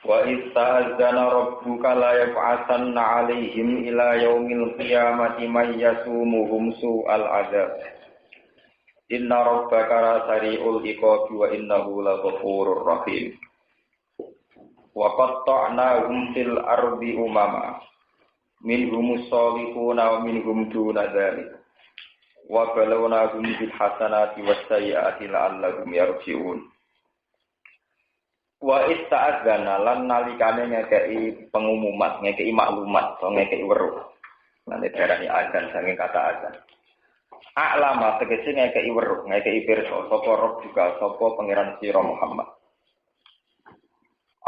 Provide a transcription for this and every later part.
Wa ista'adzana rabbuka la yab'atsanna 'alaihim ila yaumil qiyamati may yasumuhum su'al 'adzab. Inna rabbaka sari'ul iqabi wa innahu laghafurur rahim. Wa qatta'nahum fil ardi umama minhumus salihuna wa minhum duna dzalik. Wa balawnahum bil hasanati was sayyiati la'allahum yarji'un. Wa ista'adzana lan nalikane ngekeki pengumuman, ngekeki maklumat, so ngekeki weruh. Nanti darani adzan saking kata adzan. A'lama tegese ngekeki weruh, ngekeki pirsa sapa roh juga sapa pangeran sira Muhammad.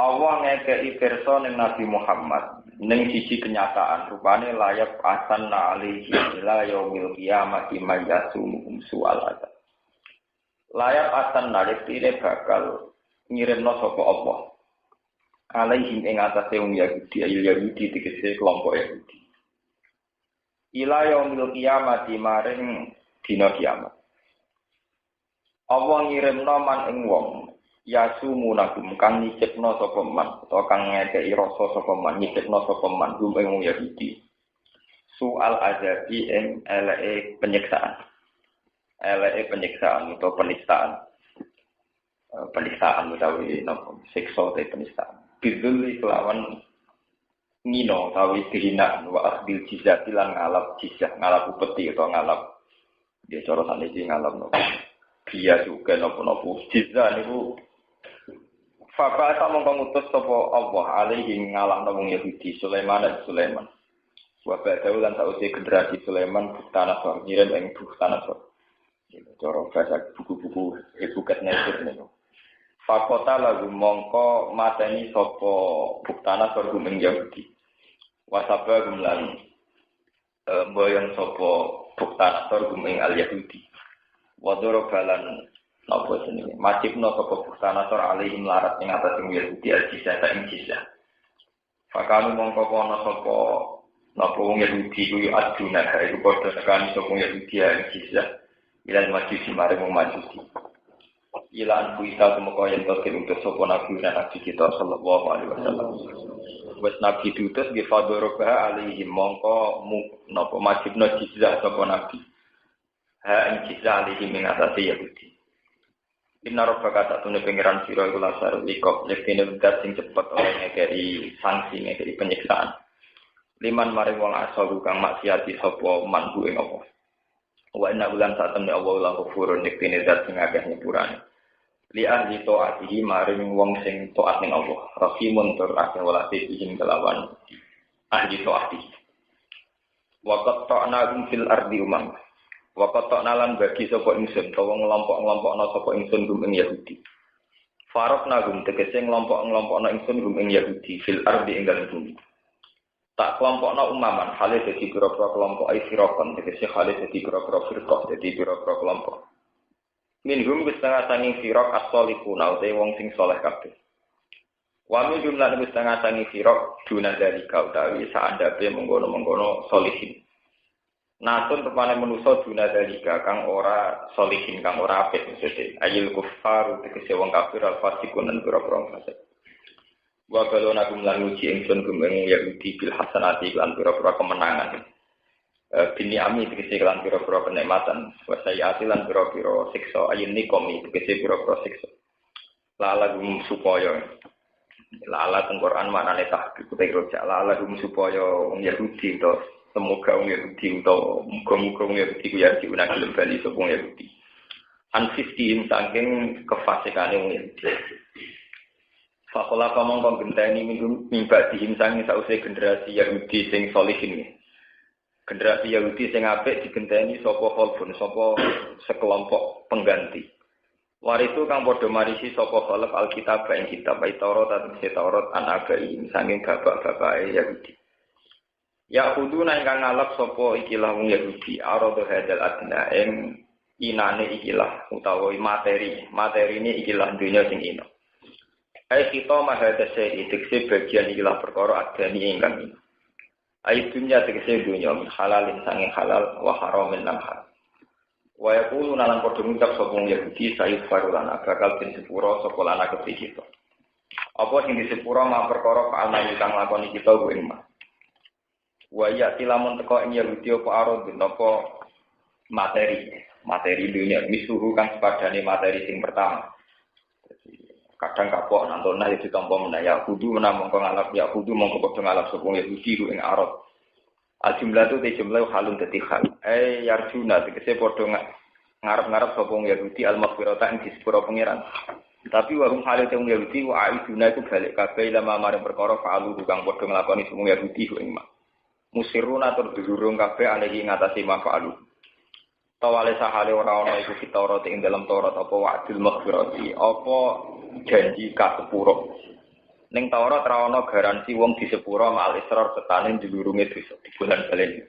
Allah ngekeki pirsa ning Nabi Muhammad ning siji kenyataan rupane layak asanna alaihi ila yaumil qiyamati mayyasum su'al adzab. Layak asanna iki bakal ngirimno sapa Allah alaihim ing atase wong Yahudi ayu Yahudi tegese kelompok Yahudi ila yaumil qiyamati maring dina kiamat Allah ngirimno man ing wong yasumunahum kang nyicipno sapa man utawa kang ngekeki rasa sapa man nyicipno sapa man ing wong Yahudi soal azabi ing eleke penyiksaan utawa penistaan utawi napa siksa te penistaan bidul kelawan ngino utawi dihinaan wa akhdil jizah lan ngalap jizah ngalap upeti utawa ngalap dia cara saniki ngalap napa dia juga napa jizah niku fa mongko ngutus sapa Allah alaihi ngalap wong Yahudi Sulaiman wa ba'dahu lan sausi generasi Sulaiman Buktanasor ngirim ing Buktanasor cara bahasa buku-buku ebukatnya itu niku Fakota lagu mongko mateni sapa buktana sorgum ing Yahudi. Wasaba gumlan mboyon sapa buktana sorgum ing al Yahudi. Wadoro balan napa jenenge? Majibno sapa buktana sor alihim larat ing atas ing Yahudi al-jizah ing jizah. Fakanu mongko kono sapa napa wong Yahudi kuwi aduna iku padha nekani sapa Yahudi ing jizah. Ilal majusi maring wong majusi. Ilan kuita temeka yen kok diutus sapa nabi nabi kita sallallahu alaihi wasallam. Wes nabi diutus nggih fadoroba alaihi mongko napa majibna jizah sapa nabi. Ha ing jizah alaihi min atase Yahudi. Inna rabbaka satune pangeran sira iku lasar likop yektene udat sing cepet ora ngekeri sanksi ngekeri penyiksaan. Liman maring wong asal kang maksiati sapa manhu ing apa. Wa inna ulan satamne Allah la ghafurun yektene zat sing akeh nyepurane. Li ahli ta'atihi maring wong sing taat ning Allah rahimun tur akeh walase ing kelawan ahli ta'atihi wa qatta'na fil ardi umam wa qatta'na lan bagi sapa ingsun utawa ngelompok-ngelompokna sapa ingsun gum ing Yahudi faraqna gum tegese ngelompok-ngelompokna ingsun gum ing Yahudi fil ardi ing dalem bumi tak kelompokna umaman hale dadi pira-pira kelompok ai firaqan tegese hale dadi pira-pira firqah dadi pira-pira kelompok minhum setengah sanging firaq as-solihuna utawa wong sing saleh kabeh. Wa min jumlah setengah sanging firaq duna dari kau utawi saandape mengkono-mengkono solihin. Natun tepane manusa duna dari kang ora solihin kang ora apik maksudé ayil kufar tegese wong kafir al-fasikun lan pira-pira fasik. Wa balona gum lan uji ingsun gum ing Yahudi bil hasanati lan pira-pira kemenangan. Bini ami tegese kelan pira-pira kenikmatan wasayati lan pira-pira siksa ayun nikomi tegese pira-pira siksa lala gum supaya lala teng Quran maknane tahqiq rojak lala gum supaya wong Yahudi to semoga wong Yahudi to muga-muga wong Yahudi ku ya diunang gelem bali sapa wong Yahudi ansistim saking kefasikane wong Yahudi fakola pamongko genteni mimba dihim sange sause generasi Yahudi sing solihin. Generasi Yahudi sing apik digenteni sapa khalfun sapa sekelompok pengganti. Warisu kang padha marisi sapa khalaf alkitab ing kitab Taurat lan Taurat anabai sanging bapak-bapake Yahudi. Ya kuduna ingkang ngalap sapa ikilah wong Yahudi arada hadal adna ing inane ikilah utawa materine ikilah dunya sing ina. Ai kita mahada seri tekse bagian ikilah perkara adani ingkang ina. Ai dunya tegese dunya halalin sanging halal wa haramin lan haram. Wa yaqulu lan padha ngucap sapa Yahudi sayid farulana bakal den sepuro sapa lan kita. Apa sing disepuro ma perkara fa'alna kang lakoni kita ku ing ma. Wa ya tilamun teko ing Yahudi apa arad napa materi dunia misuhu kang sepadane materi sing pertama. Kadang kapok nantona itu ditampa menaya kudu menamung ngalap ya kudu mongko padha ngalap sapa Yahudi ku ing arad. Al jumlah tu te jumlah halun dadi hal. Yarjuna tegese padha ngarep-ngarep sapa Yahudi al maghfirata ing disepuro pangeran. Tapi warung hale teng Yahudi wa aiduna iku balik kabeh lama marang perkara fa'alu kang padha nglakoni semua Yahudi ku ing mak. Musiruna tur durung kabeh alehi ngatasi mafa'alu. Tawale sahale ora ana iku Taurat ing dalam Taurat apa wa'dul maghfirati apa janji kasepuro. Ning Taurat ora ana garansi wong disepuro mal israr setane dilurunge dosa di bulan balen.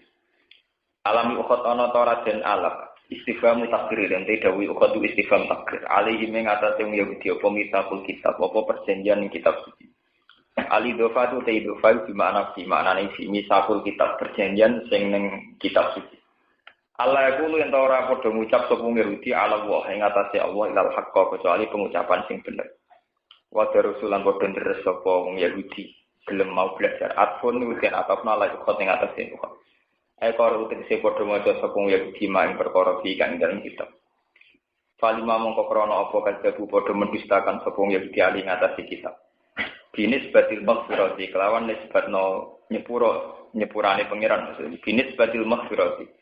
Alami ukhot ana Taurat den alaf istifham takdir dan dawi ukhot istifham takdir alaihi mengatasi wong Yahudi apa mitakul kitab apa perjanjian kitab suci. Ali dofatu te dofal di maknane si misakul kitab perjanjian sing ning kitab suci. Allah iku yen ora padha ngucap sapa Yahudi ala wa ing atase Allah ilal haqqa kecuali pengucapan sing bener. Wa darusulan padha deres sapa wong Yahudi gelem mau belajar atfun ujian atafna la ukhot ing atase ukhot. Ekor utekse padha maca sapa wong Yahudi ing perkara iki kang dalem kitab. Falima mongko krana apa kadhebu padha mendustakan sapa wong Yahudi ali ing atase kitab. Binis batil maghfirati kelawan nisbatno nyepurane pangeran maksud binis batil maghfirati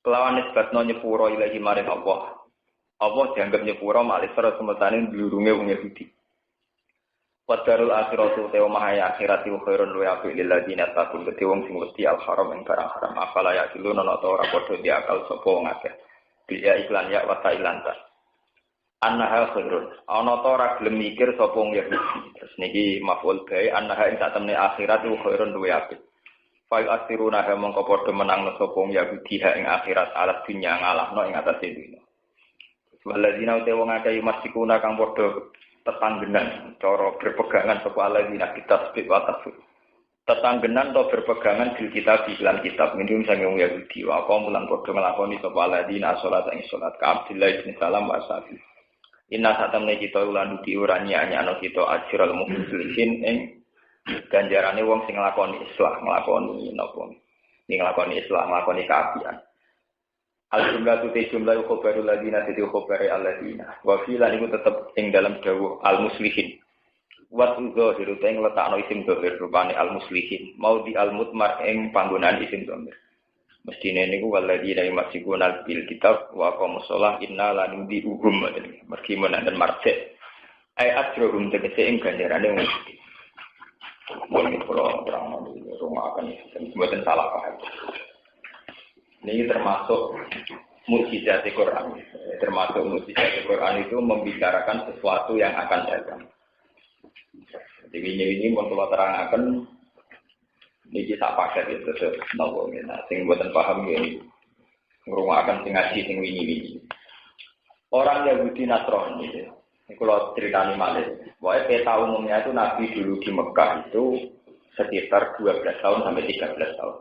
kelawan nisbatno nyepuro ilahi maring Allah dianggap nyepuro malih terus semetane glurunge wong Yahudi Wadarul akhiratu te omah akhirat iku khairun wa apik lil ladina taqul te wong sing mesti al haram ing barang haram afala ya dilun ana ta ora padha diakal sapa wong akeh dia iklan ya wa tailanta annaha khairun ana ta ora gelem mikir sapa wong Yahudi terus niki maf'ul bae annaha ing sak temne akhirat iku khairun wa apik fa'il astiruna ha mongko padha menangno sapa wong Yahudi ha ing akhirat alat dunya ngalahno ing atase dunya waladina te wong akeh masikuna kang padha tetanggenan cara berpegangan sapa aladina kita sebut watas tetanggenan atau berpegangan di kitab iklan kitab minum sange wong Yahudi wa apa mulan padha nglakoni sapa aladina salat ing salat ka Abdullah bin Salam wa safi inna satamne kita ulan diurani anyano kita ajral muslimin ing ganjarane wong sing nglakoni islah nglakoni napa nglakoni islah nglakoni kaapian al-jumlah tu jumlah khobarul ladina jadi khobare alladina wa filan iku tetep ing dalam dawuh al-muslihin wa zahiru teng letakno isim zahir rupane al-muslihin mau di al-mutmar ing panggonaan isim zahir mestine niku waladina masikuna bil kitab wa aqamus shalah inna la nudi uhum mergi menaken marjek ai ajrum tegese ing ganjarane wong iki wong iki terang rumah akan mboten salah paham. Ini termasuk mukjizat Al-Quran. Termasuk mukjizat Al-Quran itu membicarakan sesuatu yang akan datang. Jadi ini kalau terangkan ini kita pakai itu nopo nah sing buatan paham ini ngrungokaken sing ngaji sing wingi-wingi. Orang Yahudi Nasrani ini kalau ceritani malih. Pokoknya peta umumnya itu Nabi dulu di Mekah itu sekitar 12 tahun sampai 13 tahun.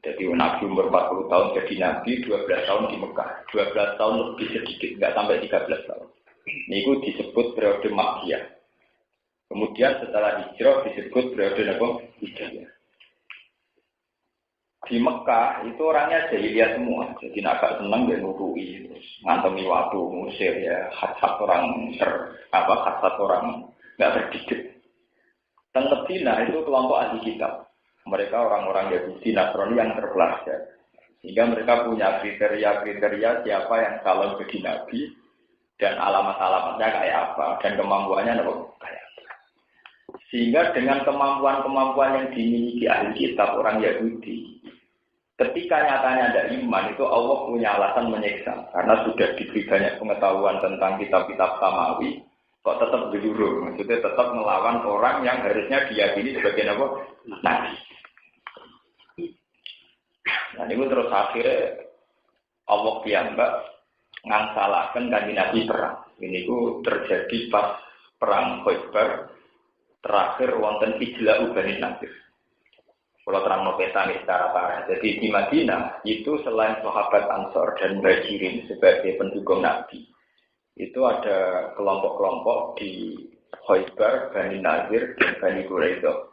Jadi Nabi umur 40 tahun jadi Nabi, 12 tahun di Mekah. 12 tahun lebih sedikit, enggak sampai 13 tahun. Ini itu disebut periode Makkiyah. Kemudian setelah hijrah disebut periode Hijriyah. Di Mekah itu orangnya jahiliyah semua. Jadi agak senang dan nurui, terus ngantemi waktu musir ya, khasat orang khasat orang enggak terdidik. Dan Medina itu kelompok ahli kitab. Mereka orang-orang Yahudi Nasrani yang terpelajar. Sehingga mereka punya kriteria siapa yang calon jadi nabi dan alamat-alamatnya kayak apa dan kemampuannya kayak apa. Sehingga dengan kemampuan-kemampuan yang dimiliki ahli kitab orang Yahudi, ketika nyatanya ada iman itu Allah punya alasan menyiksa karena sudah diberi banyak pengetahuan tentang kitab-kitab samawi kok tetap berjuru, maksudnya tetap melawan orang yang harusnya diyakini sebagai nabi. Nah ini terus akhirnya Allah piyambak ngangsalaken kanjeng Nabi perang. Ini ku terjadi pas perang Khaibar terakhir wonten Ijla'u Bani Nadir. Kalau terang peta secara parah. Jadi di Madinah itu selain sahabat Ansor dan Muhajirin sebagai pendukung Nabi, itu ada kelompok-kelompok di Khaybar, Bani Nazir, dan Bani Quraidah.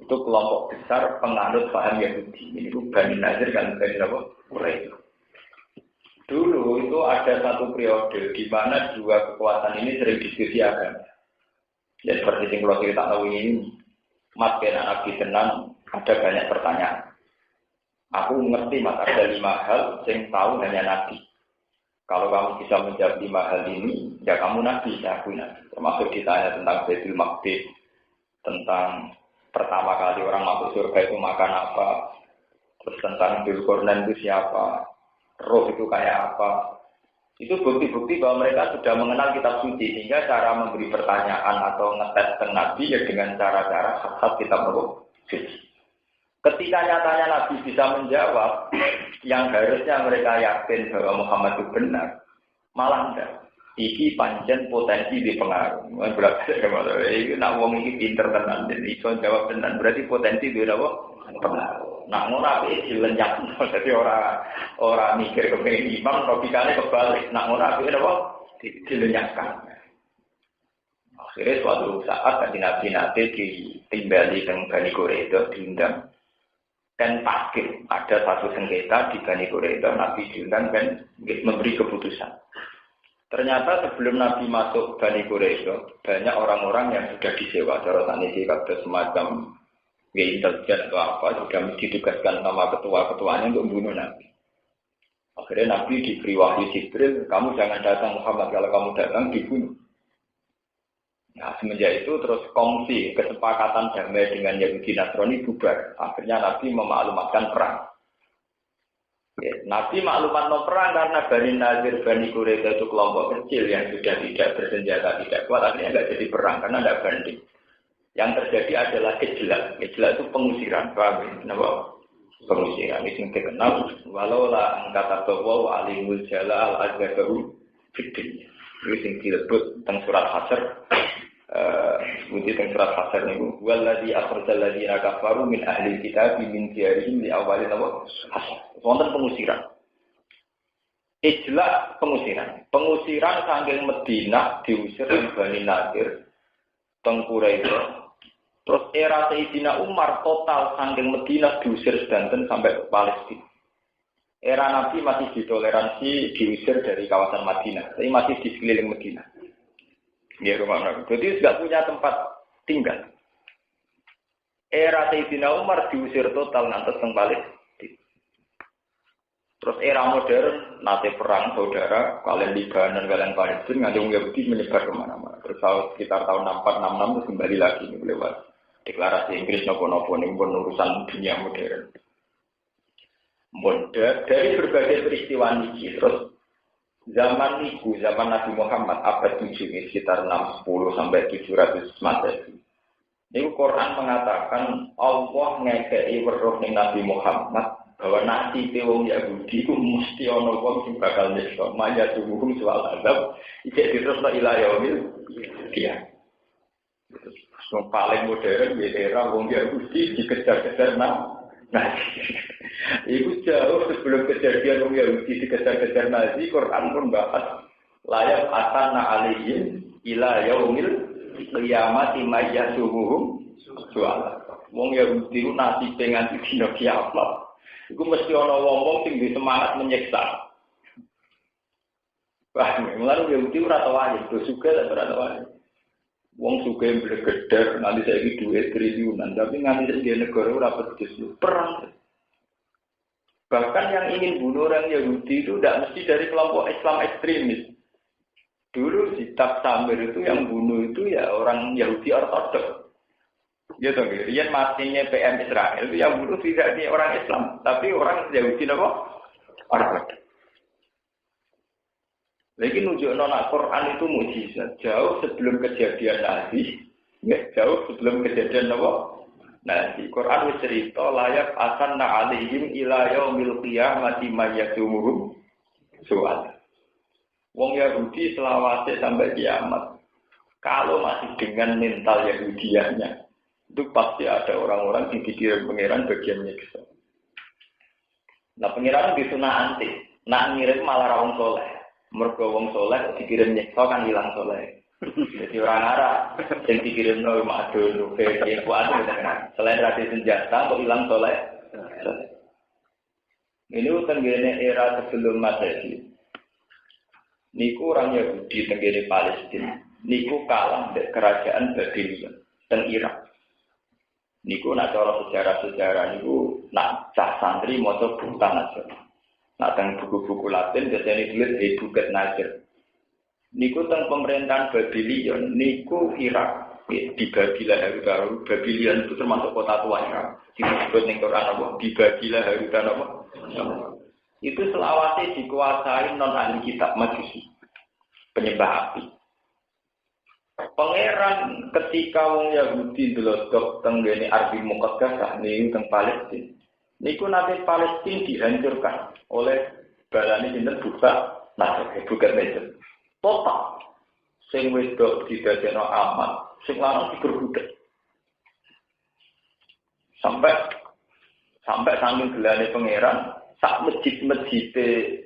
Itu kelompok besar penganut paham Yahudi. Ini itu Bani Nazir dan Bani Quraidah. Dulu itu ada satu periode di mana dua kekuatan ini sering diskusi agama. Ya seperti yang kalau kita tahu ini, Mas ben Nabi tenan ada banyak pertanyaan. Aku mengerti Mas ada 5 hal yang tahu hanya Nabi. Kalau kamu bisa menjawab 5 hal ini, ya kamu Nabi, ya aku Nabi. Termasuk ditanya tentang Baitul Maqdis, tentang pertama kali orang masuk surga itu makan apa, terus tentang Dzulqarnain itu siapa, roh itu kayak apa. Itu bukti-bukti bahwa mereka sudah mengenal kitab suci, sehingga cara memberi pertanyaan atau ngetes ke Nabi ya dengan cara-cara khas kitab suci. Ketika nyatanya Nabi bisa menjawab, yang harusnya mereka yakin bahwa Muhammad itu benar, malah enggak. Iki pancen potensi dipengaruhi. Berarti itu nak wong iki pinter tenan, jadi iso jawab tenan. Berarti potensi dia apa? Pengaruh. Nak ngono apike dilenyak, dadi ora mikir kepengin imam, logikane kebalik. Nak ngono apike apa? Dilenyakkan. Akhirnya suatu saat kanjeng Nabi nate ditimbali teng Bani Quraidah diundang. Dan pasti ada satu sengketa di Bani Quraidah, Nabi diundang dan memberi keputusan. Ternyata sebelum Nabi masuk Bani Quraidah, banyak orang-orang yang sudah disewa. Cara saniki kabeh semacam intelijen atau apa, sudah ditugaskan sama ketua-ketuanya untuk membunuh Nabi. Akhirnya Nabi diberi wahyu Jibril, kamu jangan datang Muhammad, kalau kamu datang dibunuh. Nah, semenjak itu terus kongsi kesepakatan damai dengan Yahudi Nasrani bubar. Akhirnya Nabi memaklumatkan perang. Ya, Nabi maklumatkan perang karena Bani Nazir, Bani Quraidah itu kelompok kecil yang sudah tidak bersenjata, tidak kuat. Akhirnya tidak jadi perang karena tidak banding. Yang terjadi adalah gejlak. Gejlak itu pengusiran. Paham ya? Kenapa? Pengusiran. Ini yang dikenal. Walaulah angkata tawaw alimul jala al-azgabahu fitrin. Ini yang disebut tentang surat Hasyr. Sebuti tentang surat Hasyr ini. Walladzi akhrajal ladzina kafaru min ahli kitab min diyarihim li awwali Hasyr. Wonten pengusiran. Ijla pengusiran. Pengusiran saking Madinah diusir oleh Bani Nadir, teng Quraisy. Terus era Sayyidina Umar total saking Madinah diusir sedanten sampai ke Palestina. Era Nabi masih ditoleransi diusir dari kawasan Madinah, tapi masih di sekeliling Madinah. Ya rumah Nabi. Jadi tidak punya tempat tinggal. Era Sayyidina Umar diusir total ngantos teng Palestina. Terus era modern, nate perang saudara, kalian Libanon, kalian Palestina, nganti Yahudi menyebar kemana-mana. Terus sekitar tahun 64-66 itu kembali lagi ini lewat deklarasi Inggris nopo-nopo ini pun urusan dunia modern. Dari berbagai peristiwa ini, terus zaman Nabi Muhammad abad 7 ini sekitar 610 sampai 700 Masehi. Ini Quran mengatakan Allah ngekei weruh ning Nabi Muhammad bahwa nanti wong Yahudi itu mesti ana wong sing bakal nyiksa maya tubuhum soal azab iki terusno ila yaumil qiyamah. Yang paling modern ya era wong Yahudi dikejar-kejar itu jauh sebelum kejadian wong Yahudi dikejar-kejar Nazi. Quran pun bahas layak atanna alaihim ila yaumil qiyamati maya tubuhum soal. Wong Yahudi itu nasi pengen dina kiamat. Iku mesti ana wong-wong sing semangat menyiksa. Wah, mulane Yahudi ora tau wae, do sugih ora tau wae. Wong sugih mblegeder nanti saiki duwe triliunan, tapi nganti di negara ora pedes perang. Bahkan yang ingin bunuh orang Yahudi itu tidak mesti dari kelompok Islam ekstremis. Dulu di Tab Samir itu yang bunuh itu ya orang Yahudi ortodoks. Ya toh, riyen matinya PM Israel itu yang bunuh tidak di orang Islam, tapi orang Yahudi apa? Orang. Lagi nunjukno nak Quran itu mukjizat jauh sebelum kejadian Nabi, ya jauh sebelum kejadian apa? Nabi. Quran wis cerita layak asanna alaihim ila yaumil qiyamati mayyatumuhum soal. Wong Yahudi selawase sampai kiamat. Kalau masih dengan mental Yahudiannya, itu pasti ada orang-orang yang dikirim pangeran bagian nyiksa. Nah pangeran disunah anti, nak ngirim malah ra wong soleh. Mergo wong soleh dikirim nyiksa kan hilang soleh. Jadi orang Arab yang dikirim nol madun, yang kuat selain rasi senjata, kok hilang soleh. Ini tenggene era sebelum Masehi. Niku orang Yahudi tenggene Palestina. Niku kalah dari kerajaan Babylon dan Irak. Niku nak cara sejarah niku nak cah santri maca buku aja. Nak teng buku-buku Latin biasanya ditulis Buket Nasir. Niku teng pemerintahan Babylon niku Irak di Babylon itu termasuk kota tua Irak. Disebut ning Quran apa? Di Babylon apa? Itu selawase dikuasai non ahli kitab Majusi, penyembah api. Pangeran ketika wong Yahudi ndelok tenggene Arbi Muqaddas niku teng Palestina. Niku nanti Palestina dihancurkan oleh balane sinten bukan Mesir. Total sing wedok didadekno aman, sing lanang diperbudak. Sampai saking gelane pangeran sak masjid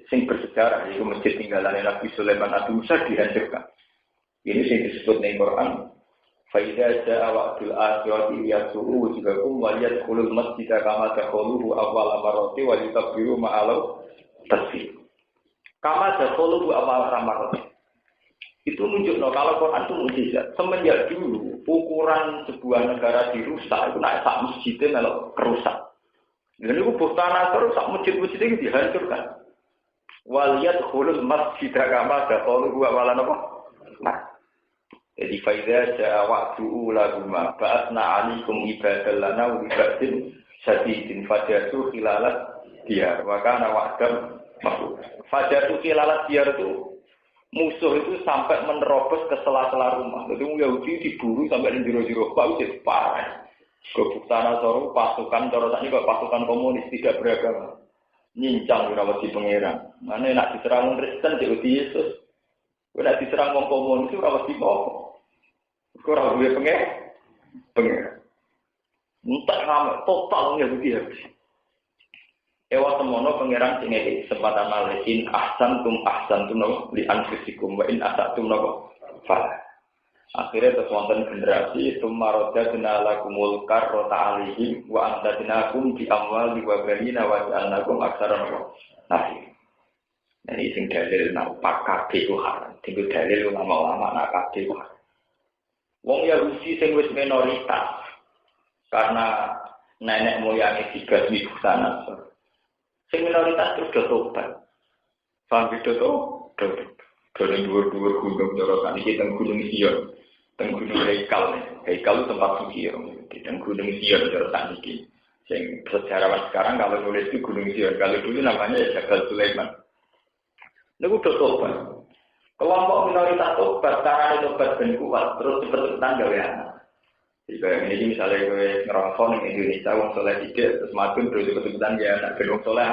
sing bersejarah yaitu masjid tinggalane Nabi Sulaiman Nabi Musa dihancurkan. Ini yang disebut di Quran. Faidah ja'a wa'dul akhirati yasu'u wujuhakum wa yadkhulul masjida kama dakhuluhu awwal marrati wa yutabbiru ma'alau tasbih. Kama dakhuluhu awwal marrati. Itu menunjukkan kalau Quran itu mukjizat. Semenjak dulu ukuran sebuah negara dirusak itu naik sak masjidnya kalau kerusak. Dan itu buktan asal sak masjid-masjid itu dihancurkan. Wa yadkhulul masjida kama dakhuluhu awwal marrati. Jadi faidah ja'a wa'du'u laguma ba'atna 'alaikum ibadal lana wa ibadin sadidin fajatu khilalat diyar wa kana wa'dam maf'ul. Fajatu khilalat diyar itu musuh itu sampai menerobos ke sela-sela rumah. Jadi Yahudi diburu sampai di jero-jero bau jadi parah. Gobuk tanah soru pasukan cara sakniki kok pasukan komunis tidak beragama. Nyincang ora wedi pangeran. Mane nak diserang Kristen jadi Yesus. Ora diserang wong komunis ora wedi apa. Kurang gue pengen. Entah nama total Yahudi habis. Ewa semono pangeran sing ngeki kesempatan malesin ahsan tum li anfusikum wa in asatum napa fa. Akhirnya terus wonten generasi tumaroda kenala kumul karrota alihim wa antadinakum bi amwali wa banina wa ja'alnakum aktsara nafsi. Nah ini sing dalil nak kabeh ku haram. Tinggal dalil ulama-ulama nak kabeh ku haram. Wong Yahudi sing wis minoritas karena nenek moyangnya dibasmi sana. Sing minoritas terus do tobat. Paham gitu toh? Dari dua gunung jorokan iki teng Gunung Sion, teng Gunung Haikal. Haikal tempat suci ya. Di teng Gunung Sion jorokan iki. Sing sejarawan sekarang kalau nulis itu Gunung Sion, kalau dulu namanya Jabal Sulaiman. Niku do tobat. Kelompok minoritas tobat, caranya tobat ben kuat, terus cepet-cepetan gawe anak. Jadi kayak ini misalnya gue ngerongkok di Indonesia, wong soleh tiga, terus madun terus cepet-cepetan ya anak ben wong soleh,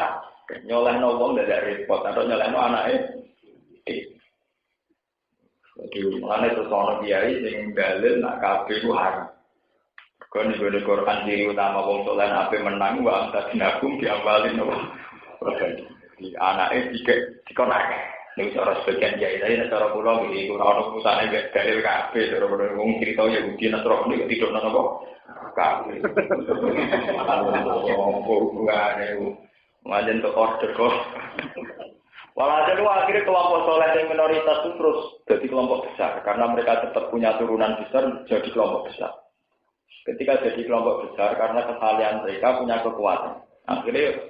nyoleh nongong dari repot, atau nyoleh no anaknya. Jadi mulanya terus orang kiai yang dalil nak kabeh ku haram. Kau nih gue Quran diri utama wong soleh nape menang, wa amta dinagum diambalin no. Di anaknya tiga naik. Ini cara sebagian jahit tadi, cara pulau ini, kalau orang usahanya gak dalil kabeh, cara pulau ngomong cerita Yahudi, Nasrani ini tidur nana kok kabeh. Hubungannya, ngajen untuk order kok. Walhasil akhirnya kelompok soleh yang minoritas itu terus jadi kelompok besar, karena mereka tetap punya turunan besar, jadi kelompok besar. Ketika jadi kelompok besar, karena kesalahan mereka punya kekuatan. Akhirnya,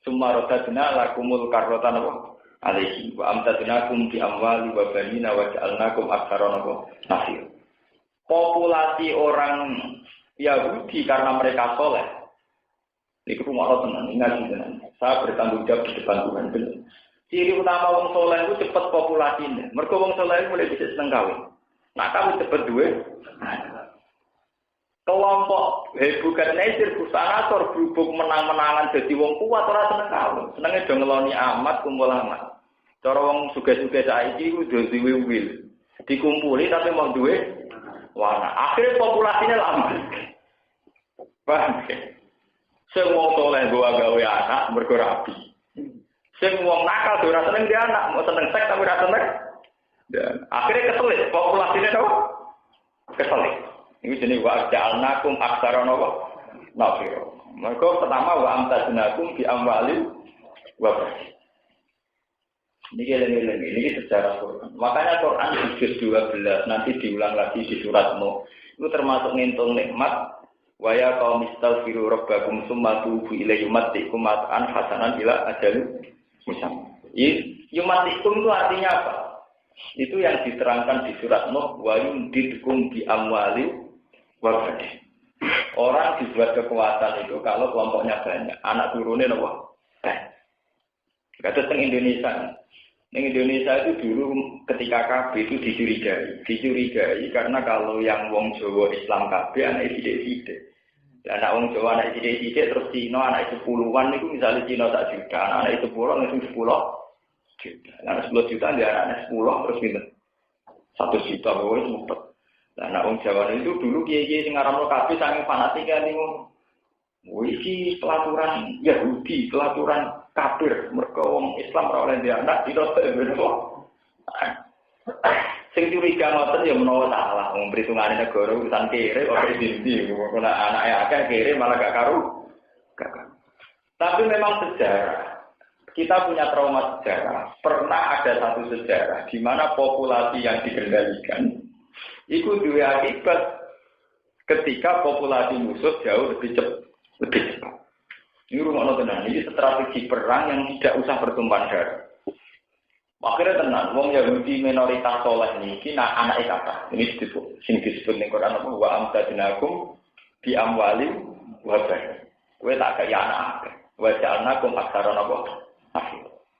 summa rodadina lakumul karrotan apa? Alaihi wa amtadnakum bi amwali wa banina wa ja'alnakum aktsara nafir. Populasi orang Yahudi karena mereka soleh. Itu rumah tenan, ingat tenan. Saya bertanggung jawab di depan Tuhan benar. Ciri utama wong soleh itu cepat populasinya. Mergo wong soleh mulai bisa seneng kawin. Nah, kamu cepat duwe. Kelompok bukan Nasir Busanator berhubung menang-menangan jadi wong kuat ora seneng kawin. Senenge do ngeloni amat kumpul amat. Cara wong sugih-sugih saiki ku do duwe wil. Dikumpuli tapi mau duwe warna. Akhirnya populasinya lama. Paham ya? Sing wong soleh gawe anak mergo rabi. Sing wong nakal ora seneng dia anak, mau seneng seks tapi ora seneng Dan akhirnya keselit, populasinya apa? Keselit. Ini jenis wa ja'alnakum aktsara napa? Nafiro. Mereka pertama wa amtaznakum bi amwalin wa banin. Ini geleng-geleng, ini sejarah Quran. Makanya Quran di juz 12 nanti diulang lagi di surat Nuh. Itu termasuk ngintung nikmat wa ya qaum istaghfiru rabbakum tsumma tubu ilaihi yumatikum mat'an hasanan ila ajalin musamma. Yumatikum itu artinya apa? Itu yang diterangkan di surat Nuh wa yumdidkum bi amwali wa banin. Orang dibuat kekuatan itu kalau kelompoknya banyak, anak turunnya apa? Kata teng Indonesia. Di Indonesia itu dulu ketika KB itu dicurigai karena kalau yang wong Jawa Islam KB anak sidik-sidik. Dan anak wong Jawa anak sidik-sidik terus Cina anak 10-an itu misalnya Cina tak juta, anak 10 langsung 10 juta. Anak 10 juta dia anak 10 terus pinter. 1 juta wis mumpet. Dan anak wong Jawa itu dulu kiai-kiai sing ngaramno KB saking fanatiknya niku. Iki pelaturan Yahudi, pelaturan kafir, mereka wong Islam ora oleh dia anak didotek bener. Sing curiga ngoten ya menawa salah, wong perhitungane negara urusan kere kok dindi, kok anake akeh kere malah gak karu. Tapi memang sejarah. Kita punya trauma sejarah. Pernah ada satu sejarah di mana populasi yang dikendalikan itu dua akibat ketika populasi musuh jauh lebih cepat. Ini rumah tenang, ini strategi perang yang tidak usah bertumpah darah. Akhirnya tenang, wong Yahudi minoritas soleh ini, anak kata. Ini disebut ning Quran apa? Wa amtadnakum bi amwali wa banin. Kowe tak kaya anak. Wa ja'alnakum aktsara apa?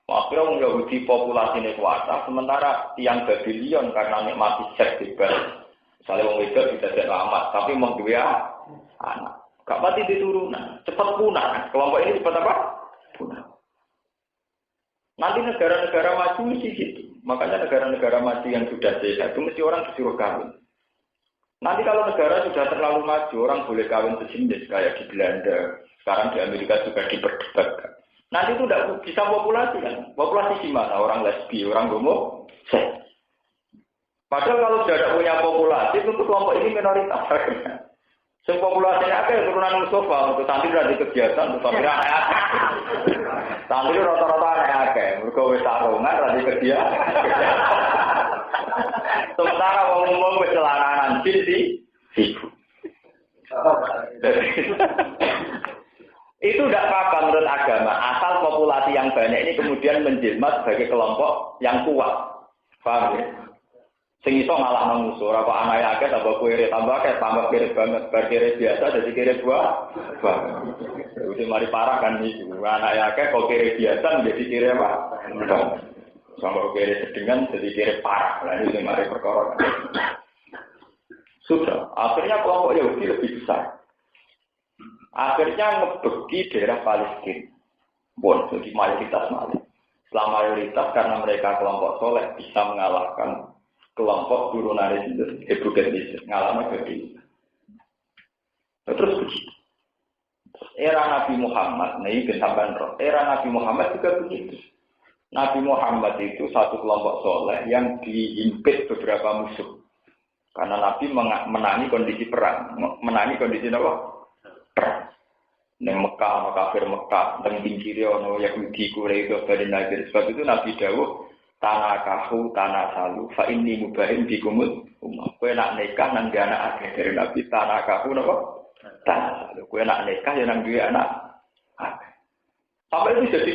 Akhirnya wong Yahudi populasine kuasa, sementara tiang Babylon karena nikmati seks bebas. Misalnya wong wedok tidak amat, tapi mau duwe anak. Gak mati di turunan, cepat punah. Kelompok ini cepat apa? Punah. Nanti negara-negara maju mesti gitu. Makanya negara-negara maju yang sudah sehat itu mesti orang disuruh kawin. Nanti kalau negara sudah terlalu maju, orang boleh kawin sejenis kayak di Belanda. Sekarang di Amerika juga diperdebatkan. Nanti itu tidak bisa populasi kan? Populasi gimana? Orang lesbi, orang homo, seks. Padahal kalau sudah tidak punya populasi, tentu kelompok ini minoritas. Sing populasinya akeh turunan Mustafa untuk santri ra di kegiatan untuk santri akeh. Santri rata-rata akeh, mergo wis sarungan ra di kegiatan. Sementara wong-wong wis celananan sih. Itu tidak apa-apa menurut agama, asal populasi yang banyak ini kemudian menjelma sebagai kelompok yang kuat. Paham ya? Sing iso ngalahno musuh, ora kok anake akeh tambah kere tambah kere banget, bar kere biasa dadi kere buah. Wis mari parah kan iki. Anake akeh kok kere biasa menjadi kere apa? Sampai kere sedengan jadi kere parah. Lah iki mari perkara. Sudah, akhirnya kelompok Yahudi lebih besar. Akhirnya ngebeki daerah Palestina. Bon, jadi mayoritas Mali. Setelah mayoritas karena mereka kelompok soleh bisa mengalahkan kelompok turunaris itu Hebrew ngalami begitu. Terus begitu. Era Nabi Muhammad, ini kesabaran roh. Era Nabi Muhammad juga begitu. Nabi Muhammad itu satu kelompok soleh yang diimpit beberapa musuh. Karena Nabi menangi kondisi perang, menangi kondisi apa? Perang. Neng Mekah, kafir Mekah, neng pinggirnya ono Yahudi, Quraisy, Bani Nadir. Sebab itu Nabi dawuh tanah kahu, tanah salu, fa inni mubahin bikumul ummah. Kowe nak nikah nang duwe anak akeh dari Nabi tanah kahu napa? Tanah salu. Kowe nak nikah ya nang duwe anak akeh. Sampai itu jadi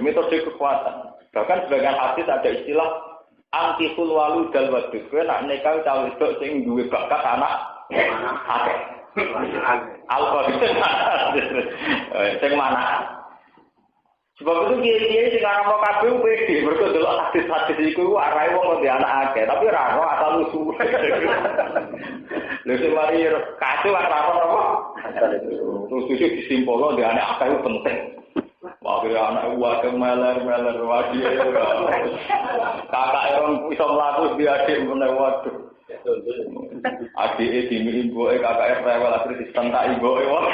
metode kekuatan. Bahkan sebagian hadis ada istilah antihul walu dal wadud. Kowe nak nikah cawe wedok sing duwe bakat anak akeh. Al-Qadis. Sing mana? Sebab itu kiai-kiai sing aran kok kabeh pede, mergo delok hadis-hadis iku arahe wong ndek anak akeh, tapi ora ono asal usul. Lha sing mari kacau ora ono apa? Terus disimpulno ndek anak akeh penting. Wae anak wae meler-meler wae. Kakak yang iso mlaku di adik meneh waduh. Adik dimi imbuke kakak rewel akhire disentak imbuke wae.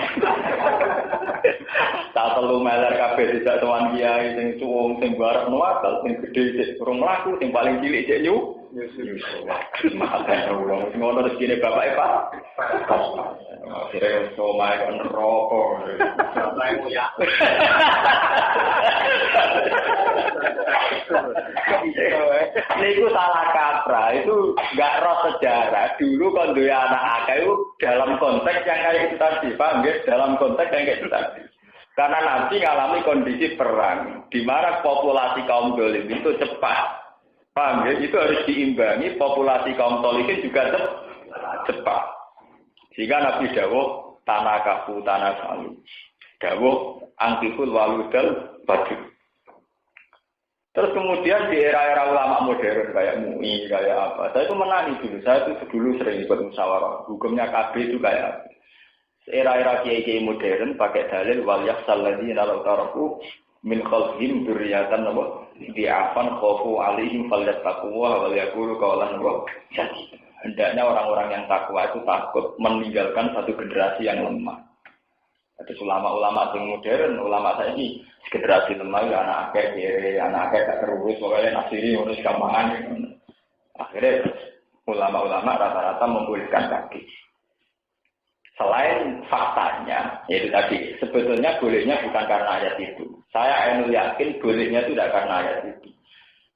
Tak telu meler kabeh tidak sowan kiai sing suwung sing barep nuwakal sing gedhe sik urung mlaku sing paling cilik sik nyu. Makan ulang ngono rezekine bapak Pak. Akhire somai kon rokok. Bapak ya. Niku salah kaprah, itu enggak roh sejarah. Dulu kon duwe anak akeh itu dalam konteks yang kayak itu tadi, paham nggih? Dalam konteks yang kayak itu tadi. Karena Nabi ngalami kondisi perang, di mana populasi kaum dolim itu cepat. Paham ya? Itu harus diimbangi, populasi kaum solihin juga cepat. Sehingga Nabi dawuh, tanah kafu, tanah salu. Dawuh, angkiful waludal badu. Terus kemudian di era-era ulama modern, kayak MUI, kayak apa. Saya itu menangis dulu, saya itu dulu sering ikut musyawarah. Hukumnya KB itu kayak apa. Era-era kiai-kiai modern pakai dalil wal yakhsal ladzina law taraku min khalfihim dzurriyyatan di'afan khafu 'alaihim falyattaqullaha wal yaqulu qawlan sadida. Hendaknya orang-orang yang takwa itu takut meninggalkan satu generasi yang lemah. Ada ulama-ulama yang modern, ulama saya ini generasi lemah ya anak akeh gak terurus pokoknya nasiri urus gampangan. Akhirnya ulama-ulama rata-rata membolehkan kaki. Selain faktanya, yaitu tadi, sebetulnya bolehnya bukan karena ayat itu. Saya yakin bolehnya itu tidak karena ayat itu.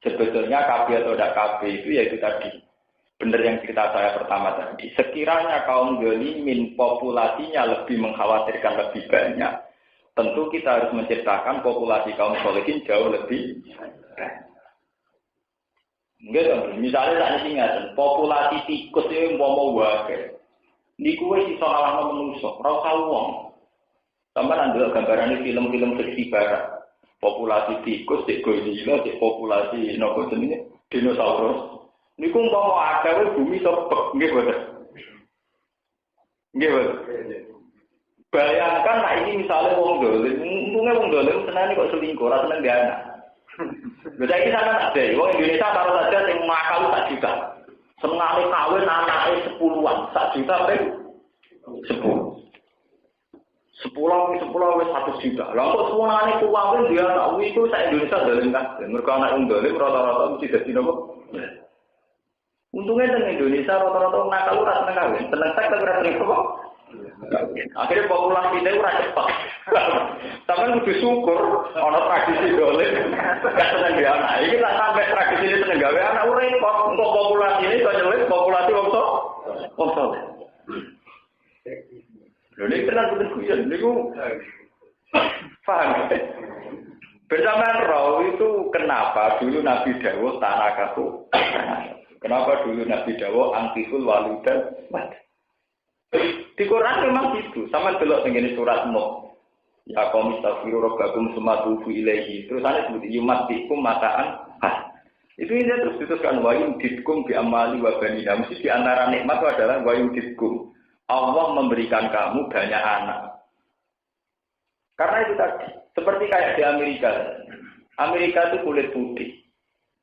Sebetulnya KB atau tidak KB itu yaitu tadi. Benar yang cerita saya pertama tadi. Sekiranya kaum zalimin populasinya lebih mengkhawatirkan lebih banyak, tentu kita harus menciptakan populasi kaum sholihin jauh lebih banyak. Misalnya saya ingat, populasi tikus itu mau wae. Niku wis iso ngalahno menungso, ora usah wong. Sampeyan ndelok gambarane film-film fiksi barat. Populasi tikus, gorila, populasi nopo jenenge dinosaurus. Niku umpama akeh bumi iso nggih boten. Nggih boten. Bayangkan nek ini misalnya wong dolim, untungnya wong dolim senane kok selingkuh, ora seneng gana. Lha saiki sampeyan ada, wong Indonesia taruh saja sing makal tak juta. Senengane kawin anake 10-an, 1 juta ping 10. 10 wis 1 juta. Lah kok senengane kuwawin dia tak itu sak Indonesia dolen kan. Mergo anak wong dolen rata-rata mesti dadi nopo? Untungnya teng Indonesia rata-rata nakal ora seneng kawin, seneng seks ora seneng apa? Akhirnya populasi itu ora cepat. Sampeyan kudu syukur ana tradisi dolen gak seneng gawe anak. Iki tak sampai tradisi ini seneng gawe anak ora repot. Untuk populasi ini kok nyelip populasi wong tok. Lho nek tenan kudu kuyon niku paham. Bersama roh itu kenapa dulu Nabi dawuh tanah kaku. Kenapa dulu Nabi dawuh angkiful waludan mad. Di Quran memang gitu, sama delok tengene surat Nuh. Ya qaum istaghfiru rabbakum tsumma tubu ilaihi. Terus ana sebut yumatikum mataan. Itu ini terus diteruskan wa yumditkum bi amali wa banina. Mesti di antara nikmat itu adalah wa yumditkum. Allah memberikan kamu banyak anak. Karena itu tadi, seperti kayak di Amerika. Amerika itu kulit putih.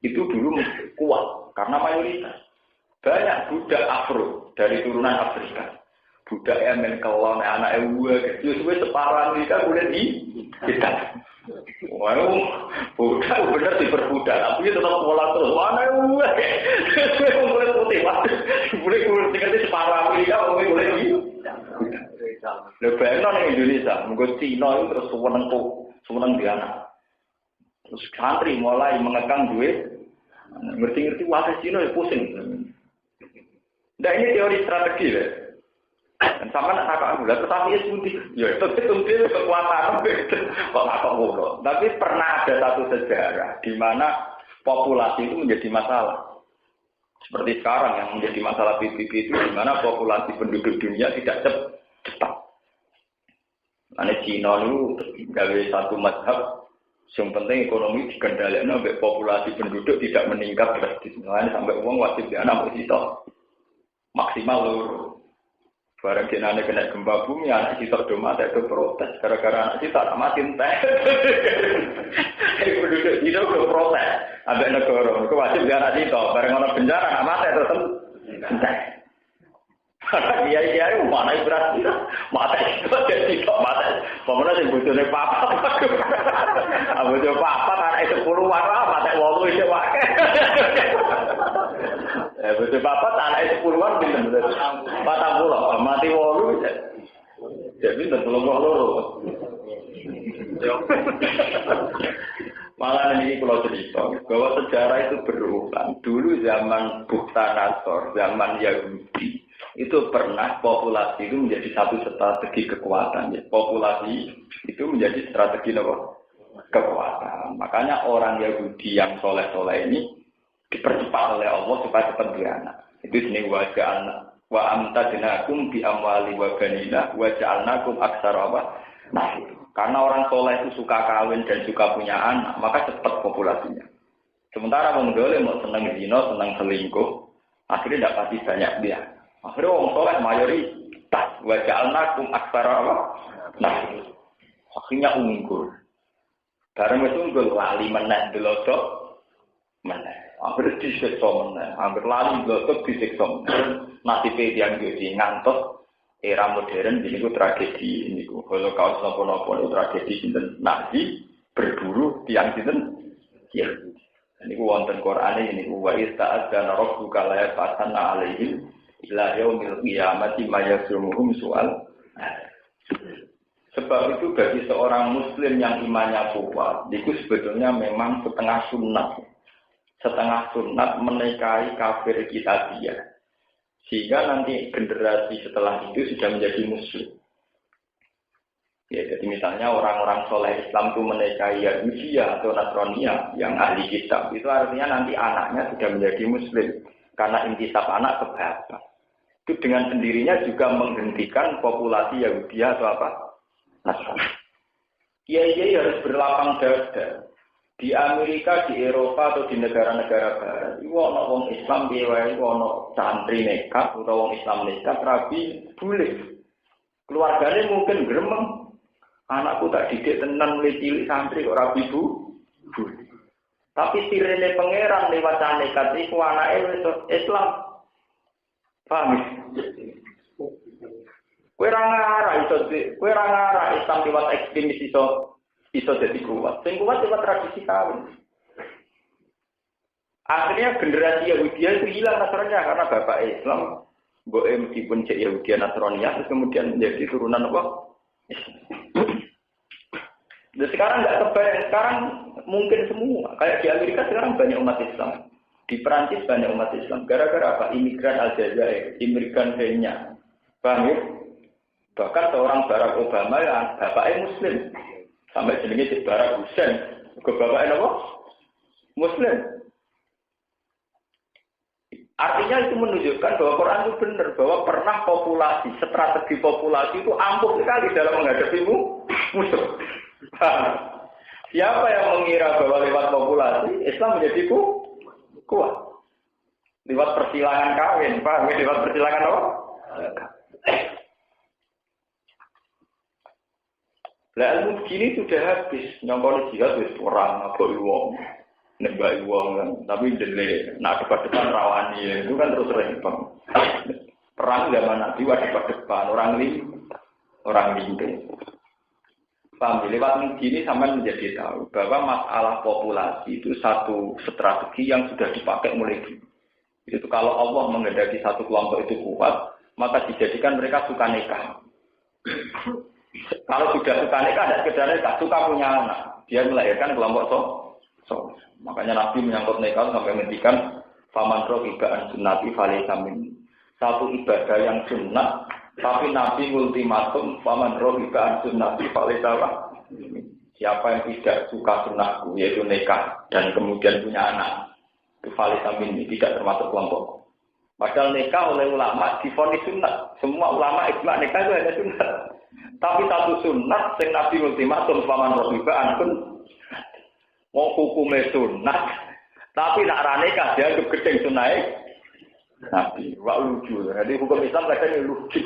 Itu dulu kuat karena mayoritas. Banyak budak Afro dari turunan Afrika. Budak Yemen kelon anak ewa kecil separah Amerika kulit hitam. Wah, budak benar diperbudak, tapi tetap pola terus. Mana ewa? Kulit putih, kulit tinggal separah Amerika, kulit hitam. Lebih enak di Indonesia, mungkin Cina itu terus seneng dia anak. Terus santri mulai mengekang duit, ngerti-ngerti wajah Cina ya pusing. Nah ini teori strategi ya. Dan sama nak kakak bulat, tetapi ya sudah, ya itu kekuatan kok kakak ngono. Tapi pernah ada satu sejarah di mana populasi itu menjadi masalah. Seperti sekarang yang menjadi masalah PBB itu di mana populasi penduduk dunia tidak cepat. Ane Cina itu gawe satu mazhab, yang penting ekonomi dikendalikan sampai populasi penduduk tidak meningkat drastis. Sampai uang wajib di anak kita maksimal loro. Barang jenane kena gempa bumi, anak kita do mati itu protes. Gara-gara anak kita tak mati entek. Penduduk kita do protes. Ambek negara, itu wajib di anak kita. Barang ana bencana anak mati terus entek. Iya, mana berat kita. Mati itu jadi kok mati. Pemenang sing bojone papa. Bojone papa anak 10 warah, mati 8 isih wae. Wis bapak anake 10-an pinten? 40 mati 8. Jadi pinten 32. Malah ini kalau cerita bahwa sejarah itu berulang. Dulu zaman Bukhtanasor, zaman Yahudi itu pernah populasi itu menjadi satu strategi kekuatan. Ya. Populasi itu menjadi strategi apa? Kekuatan. Makanya orang Yahudi yang soleh-soleh ini dipercepat oleh Allah supaya cepat beranak. Itu jenis wajah wa amtadnakum bi amwali wa banina wa ja'alnakum aktsara apa? Nah, karena orang soleh itu suka kawin dan suka punya anak, maka cepat populasinya. Sementara orang soleh mau senang zina, senang selingkuh, akhirnya tidak pasti banyak dia. Akhirnya orang soleh mayoritas, wa ja'alnakum aktsara apa? Nah, akhirnya unggul. Barang itu unggul lali meneh delodok meneh. Hampir disiksa meneh, hampir lali delodok disiksa meneh. Nasibe tiyang iki ngantos era modern ini ku tragedi ini ku Holocaust napa-napa itu tragedi sinten Nazi berburu tiang sinten ya ini ku wonten Qur'ane ini ku wa ista'adzana rabbuka la yaf'atanna 'alaihim ila yaumil qiyamati may yasumuhum soal. Sebab itu bagi seorang muslim yang imannya kuat itu sebetulnya memang setengah sunat menikahi kafir kita dia. Sehingga nanti generasi setelah itu sudah menjadi muslim. Ya, jadi misalnya orang-orang soleh Islam itu menikahi Yahudi atau Nasrani yang ahli kitab, itu artinya nanti anaknya sudah menjadi muslim. Karena intisab anak ke bapak. Itu dengan sendirinya juga menghentikan populasi Yahudi atau apa? Nasrani. Kiai harus berlapang dada. Di Amerika, di Eropa, atau di negara-negara barat, itu ada orang Islam, itu ada santri nekat, atau orang Islam nekat, rabi, boleh. Keluarganya mungkin gremeng. Anakku tak didik tenan mulai cilik santri, rabi, boleh. Tapi sirene pangeran lewat nekat, itu anaknya Islam. Paham? Kue rangara Islam lewat ekstremis iso jadi kuat. Sing kuat lewat tradisi kawin. Akhirnya generasi Yahudi itu hilang Nasrani karena bapak Islam, boe meskipun cek Yahudi Nasrani terus kemudian menjadi turunan apa? Dan sekarang nggak kebayang. Sekarang mungkin semua. Kayak di Amerika sekarang banyak umat Islam. Di Perancis banyak umat Islam. Gara-gara apa? Imigran Aljazair, imigran Kenya. Paham ya? Bahkan seorang Barack Obama yang bapaknya Muslim. Sampai jenenge Barack Hussein, ke bapaknya apa? Muslim. Artinya itu menunjukkan bahwa Quran itu benar, bahwa pernah populasi, strategi populasi itu ampuh sekali dalam menghadapi musuh. Siapa yang mengira bahwa lewat populasi Islam menjadi kuat? Lewat persilangan kawin, paham? Lewat persilangan apa? Lah ilmu begini sudah habis, nyongkol jihad wis perang apa wong, nembak wong kan, tapi dele, nak depan rawani itu kan terus repot. Perang zaman Nabi depan orang linting. Paham, lewat begini sampai menjadi tahu bahwa masalah populasi itu satu strategi yang sudah dipakai mulai dulu. Itu kalau Allah menghendaki satu kelompok itu kuat, maka dijadikan mereka suka nikah. Kalau sudah suka nikah, ada sekedar nikah, suka punya anak. Dia melahirkan kelompok so. Makanya Nabi menyangkut nikah sampai menghentikan faman roh ibaan sunnati falisamin. Satu ibadah yang sunnah, tapi Nabi ultimatum faman roh ibaan sunnati falisamin. Siapa yang tidak suka sunnahku, yaitu nikah dan kemudian punya anak, itu falisamin ini tidak termasuk kelompok. Padahal nikah oleh ulama divonis sunnah. Semua ulama ijma nikah itu hanya sunnah. Tapi satu sunnah sing Nabi ultimatum paman rohibaan pun mau hukumnya sunnah. Tapi nak nikah dia anggap gedeng sunnah Nabi. Wah lucu. Jadi hukum Islam mereka ini lucu.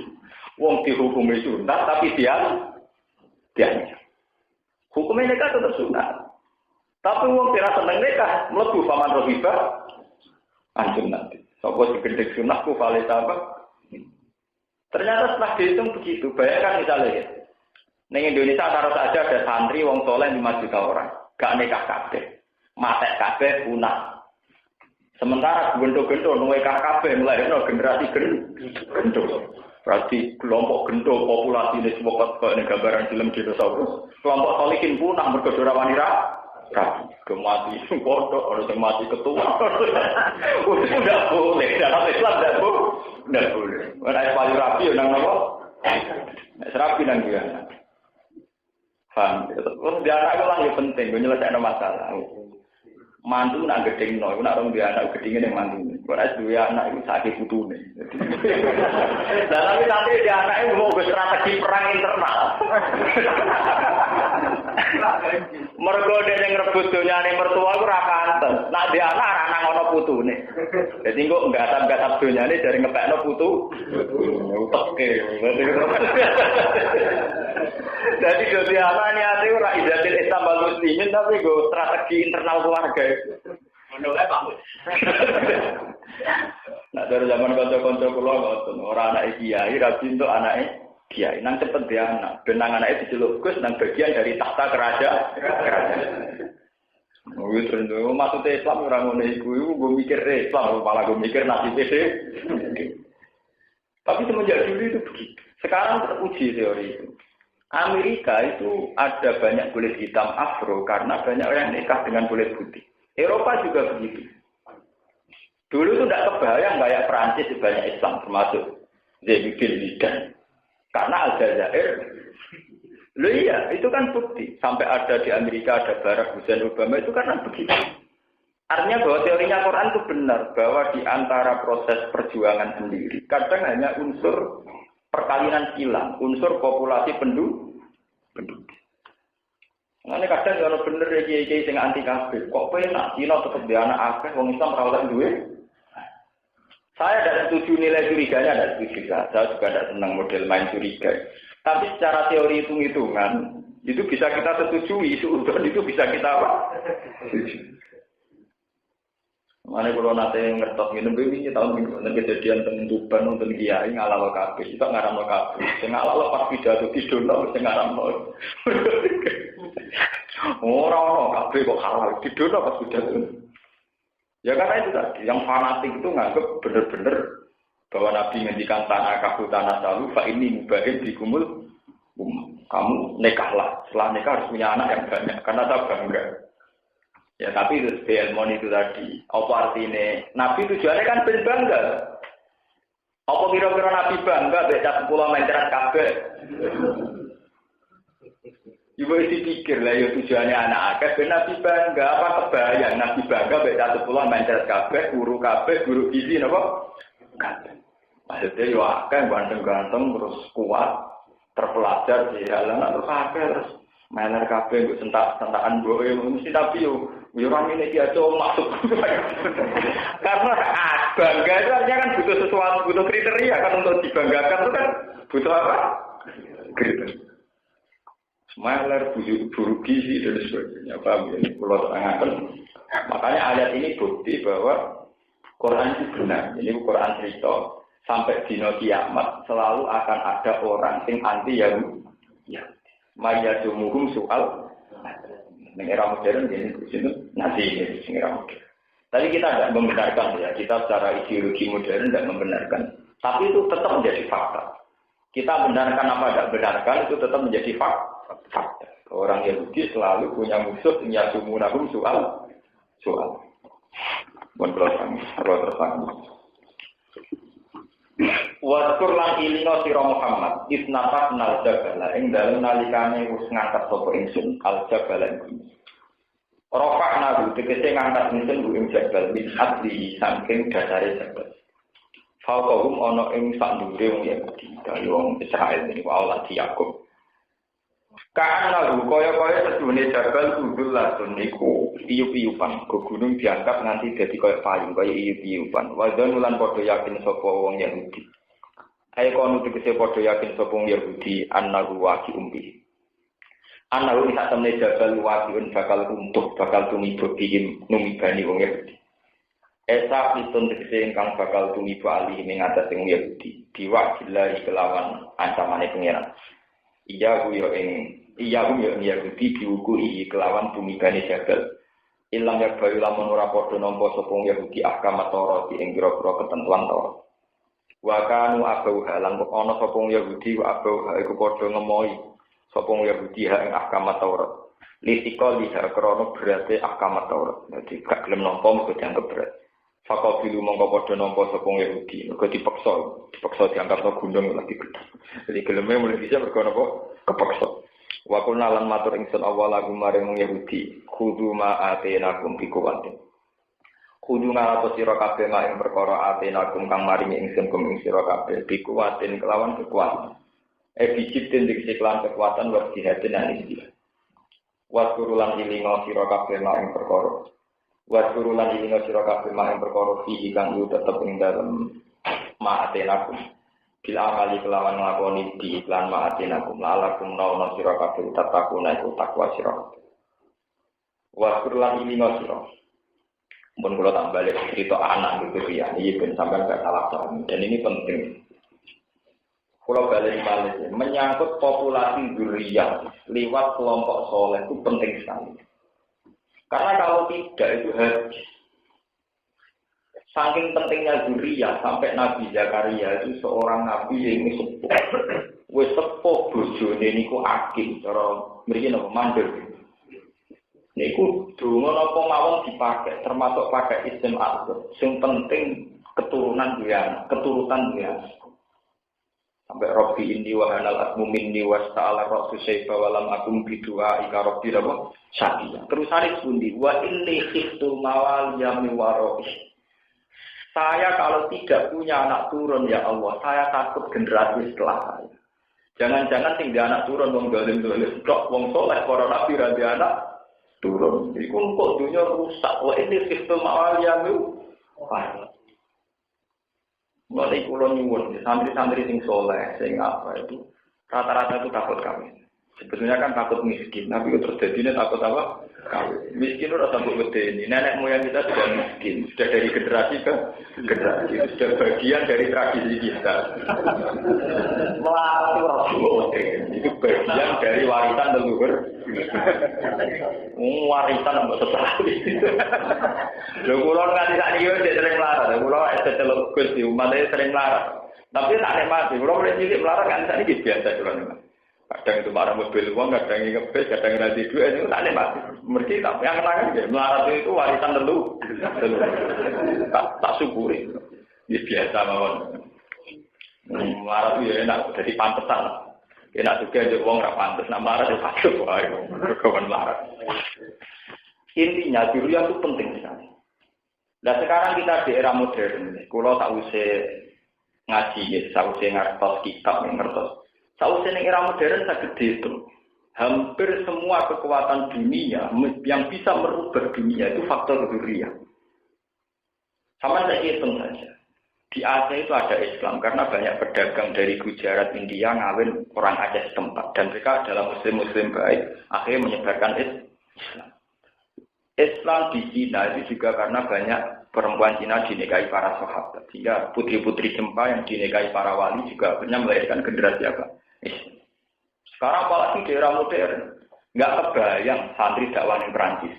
Wong dihukumi sunnah tapi dia hukumnya nikah tetap sunnah. Tapi wong tidak seneng nikah mlebu paman rohibaan sunnah. Sopo digedek sunnahku valid apa? Ternyata setelah dihitung begitu. Bayangkan misalnya, di Indonesia taruh saja ada santri wong soleh 5 juta orang, gak nikah kabeh, matek kabeh punah. Sementara gendo-gendo nuwe kabeh mulai generasi gendo. Berarti kelompok gendo populasi ini semua kayak gambaran film dinosaurus. Kelompok solikin punah mergo ora wani ra. Kemati bodoh, orang yang mati ketua. Udah boleh, dalam Islam tidak boleh. Ada paling rapi, orang apa? Serapi dan dia. Paham? Terus dia anak itu lah yang penting, menyelesaikan masalah. Mantu nak gedeng no, nak orang dia anak gedengnya yang mantu. Kalau dua anak itu sakit putu nih. Dan tapi nanti dia anak itu mau strategi perang internal. Mergo dene ngrebut donyane mertua ku ra pantes. Nak dia anak ngono putune. Dadi kok nggatap-gatap donyane dari ngepekno putu. Uteke. Dadi dadi anak niate ora izatil Islam wal muslimin tapi go strategi internal keluarga. Ngono kae Pak. Nah dari zaman kanca-kanca kula ngoten, ora anake kiai, ra pintu anake kiai nang cepet dia anak, benang anaknya diceluk Gus nang bagian dari tahta kerajaan. Oh itu rendu, maksudnya Islam orang ngono iku, gue mikir Islam, malah gue mikir nasib itu. Tapi semenjak dulu itu begitu. Sekarang teruji teori itu. Amerika itu ada banyak kulit hitam afro karena banyak orang nikah dengan kulit putih. Eropa juga begitu. Dulu itu tidak kebayang kayak Perancis banyak Islam termasuk Zainuddin Zidane. Karena Aljazair, loh iya, itu kan bukti. Sampai ada di Amerika, ada Barack Hussein Obama, itu karena begitu. Artinya bahwa teorinya Quran itu benar, bahwa di antara proses perjuangan sendiri, kadang hanya unsur perkawinan silang, unsur populasi penduduk. Nah, kadang kalau benar ya kiai-kiai yang anti kafir, kok penak Cina tetap di anak akeh, wong Islam rawat duit. Saya tidak setuju nilai curiganya, tidak setuju. Saya juga tidak senang model main curiga. Tapi secara teori hitung-hitungan, itu bisa kita setujui, suudon itu bisa kita apa? Setuju. Mana kalau nanti ngertos minum ini tahun minggu nanti kejadian tentuban untuk kiai ngalalo kabeh, itu ngaramo kabeh. Sing ngalalo pas pidato didono, sing ngaramo. Ora kabeh kok halal didono pas pidato. Ya karena itu tadi, yang fanatik itu nganggap benar-benar bahwa Nabi ngendikan tanah kaku tanah salu, fa ini mubahin dikumul, kamu nikahlah. Setelah nikah harus punya anak yang banyak, karena tak bangga. Ya tapi itu ilmu itu tadi. Apa artinya? Nabi tujuannya kan ben bangga. Apa kira-kira Nabi bangga baca 10 meteran kabeh? Ibu isi pikir lah, ya tujuannya anak akeh, ben Nabi bangga, apa kebayang Nabi bangga baca 10 meteran kabeh, guru gizi, apa? Kabeh. Maksudnya ya akeh, ganteng-ganteng, terus kuat, terpelajar di jalan, terus kabeh, terus mener kabeh, gue sentak-sentakan gue, mesti Nabi orang ini dia coba masuk. Karena bangga itu artinya kan butuh sesuatu, butuh kriteria kan untuk dibanggakan itu kan butuh apa? Kriteria. Smiler, buru gizi dan sebagainya. Paham ya? Pulau Tengah. Makanya ayat ini bukti bahwa Quran itu benar. Ini Quran cerita sampai dino kiamat selalu akan ada orang yang anti Yahudi. Ya, mayadumuhum soal. Di era modern ini nanti ini di era modern. Tapi kita tidak membenarkan ya. Kita secara ideologi modern tidak membenarkan. Tapi itu tetap menjadi fakta. Kita benarkan apa tidak benarkan itu tetap menjadi fakta. Orang Yahudi selalu punya musuh yang yasumunahum soal. Mohon terang. Waskur lan ilino sira Muhammad isnafat nal jabala ing dalem nalikane wis ngangkat sapa ingsun al jabala ing rofa'na bu tegese ngangkat ingsun bu ing jabal min asli saking dasare jabal faqahum ana ing sak ndure wong Yahudi kaya wong Israel niku Allah Yakub Karena kaya-kaya sedune jabal udul lasun niku iyup-iyupan ke gunung diangkat nanti dadi kaya payung kaya iyup-iyupan wadon lan padha yakin sapa wong Yahudi ayo kono tegese padha yakin sapa wong Yahudi annahu waqi umbi annahu sak temne jabal waqiun bakal runtuh bakal tumiba bihim numibani wong Yahudi esa pitun tegese ingkang bakal tumiba ali ing atase wong Yahudi diwakilai kelawan ancamane pangeran Iya ku yo Yahudi diuku kelawan tumibane jabal. Ilang ya bayu lamun ora padha nampa sapa Yahudi ahkam Taurat ing pira-pira ketentuan Taurat. Wa kanu abau halang ana sapa Yahudi wa abau iku padha ngemoi sapa Yahudi ing ahkam Taurat. Litika liha krana berate ahkam Taurat. Dadi gak gelem nampa mergo dianggap berat. Fakau bilu mongko padha nampa sapa Yahudi, mergo dipaksa dianggap gunung lagi gedhe. Jadi geleme mulai bisa mergo napa kepaksa. Wa kunna lan matur ingsun awalakum maring Yahudi, kudu ma atenakum bikuwatin. Kudu ngalato sira kabeh ing perkara atenakum kang maringi ingsun kum ing sira kabeh bikuwatin kelawan kekuatan. Bijibten dikse kelan kekuatan wa jihadin anisih. Wa turulan ilinga sira kabeh ing perkara. Wa turulan ilinga sira kabeh ing perkara fi kang yu tetep ing dalem ma atenakum. Bila amali kelawan nglakoni di iklan ma'atinakum lalakum nauna sira kabeh tatakuna iku takwa sira kabeh. Wa kurlan ini sira. Mun kula tak balik cerita anak gitu ya, iki ben sampean gak salah paham. Dan ini penting. Kula balik malih menyangkut populasi dzurriyyah liwat kelompok soleh itu penting sekali. Karena kalau tidak itu habis. Saking pentingnya dzurriyyah sampai Nabi Zakaria itu seorang nabi yang sepuh. Wis sepuh bojone niku akeh cara mriki napa mandul. Niku donga napa mawon dipakai termasuk pakai isim azhar. Sing penting keturunan dia, keturutan dia. Sampai Rabbi inni wa hanal asmu minni wasta'ala rasu sayfa wa lam akum bidua ika rabbi napa syaqiya. Terusane pundi wa inni khiftu mawaliya min wara'i. Saya kalau tidak punya anak turun ya Allah, saya takut generasi setelah saya. Jangan-jangan tinggal anak turun wong dolim-dolim, kok wong soleh para nabi ra anak turun. Iku kok dunia rusak. Wah ini sistem awaliyamu. Wah. Mulai kula nyuwun santri-santri sing soleh, sing apa itu rata-rata itu takut kami. Sebetulnya kan takut miskin, tapi terus jadinya takut apa? Kawin. Miskin udah sampai gede ini. Nenek moyang kita sudah miskin, sudah dari generasi ke generasi, sudah bagian dari tradisi kita. Melarang Rasul, itu bagian dari warisan leluhur. Warisan nggak setelah itu. Lo pulau nggak tidak dia sering melarang, pulau setelah kursi umat dia sering melarang. Tapi tak ada mati, pulau boleh jadi melarang kan tadi biasa juga. Kadang itu marah mobil uang, kadang ini ngebes, kadang nanti duit itu tak ada mesti tak yang kenangan dia melarat itu warisan dulu, tak syukuri, ini biasa mawon. Melarat itu ya enak, jadi pantesan, enak juga jadi uang nggak pantes, nah melarat itu pasuk, kawan melarat. Intinya dzurriyyah itu penting sekali. Nah sekarang kita di era modern, kalau tak usah ngaji, tak usah ngertos kitab, ngertos. Sausnya yang era modern sangat itu. Hampir semua kekuatan dunia yang bisa merubah dunia itu faktor dzurriyyah. Sama saya hitung saja. Di Aceh itu ada Islam karena banyak pedagang dari Gujarat, India ngawin orang Aceh setempat dan mereka adalah muslim-muslim baik. Akhirnya menyebarkan Islam. Islam di Cina itu juga karena banyak perempuan Cina dinikahi para sahabat. Sehingga putri-putri Jepang yang dinikahi para wali juga akhirnya melahirkan generasi apa? Sekarang apalagi di era modern, nggak kebayang santri dakwah di Perancis,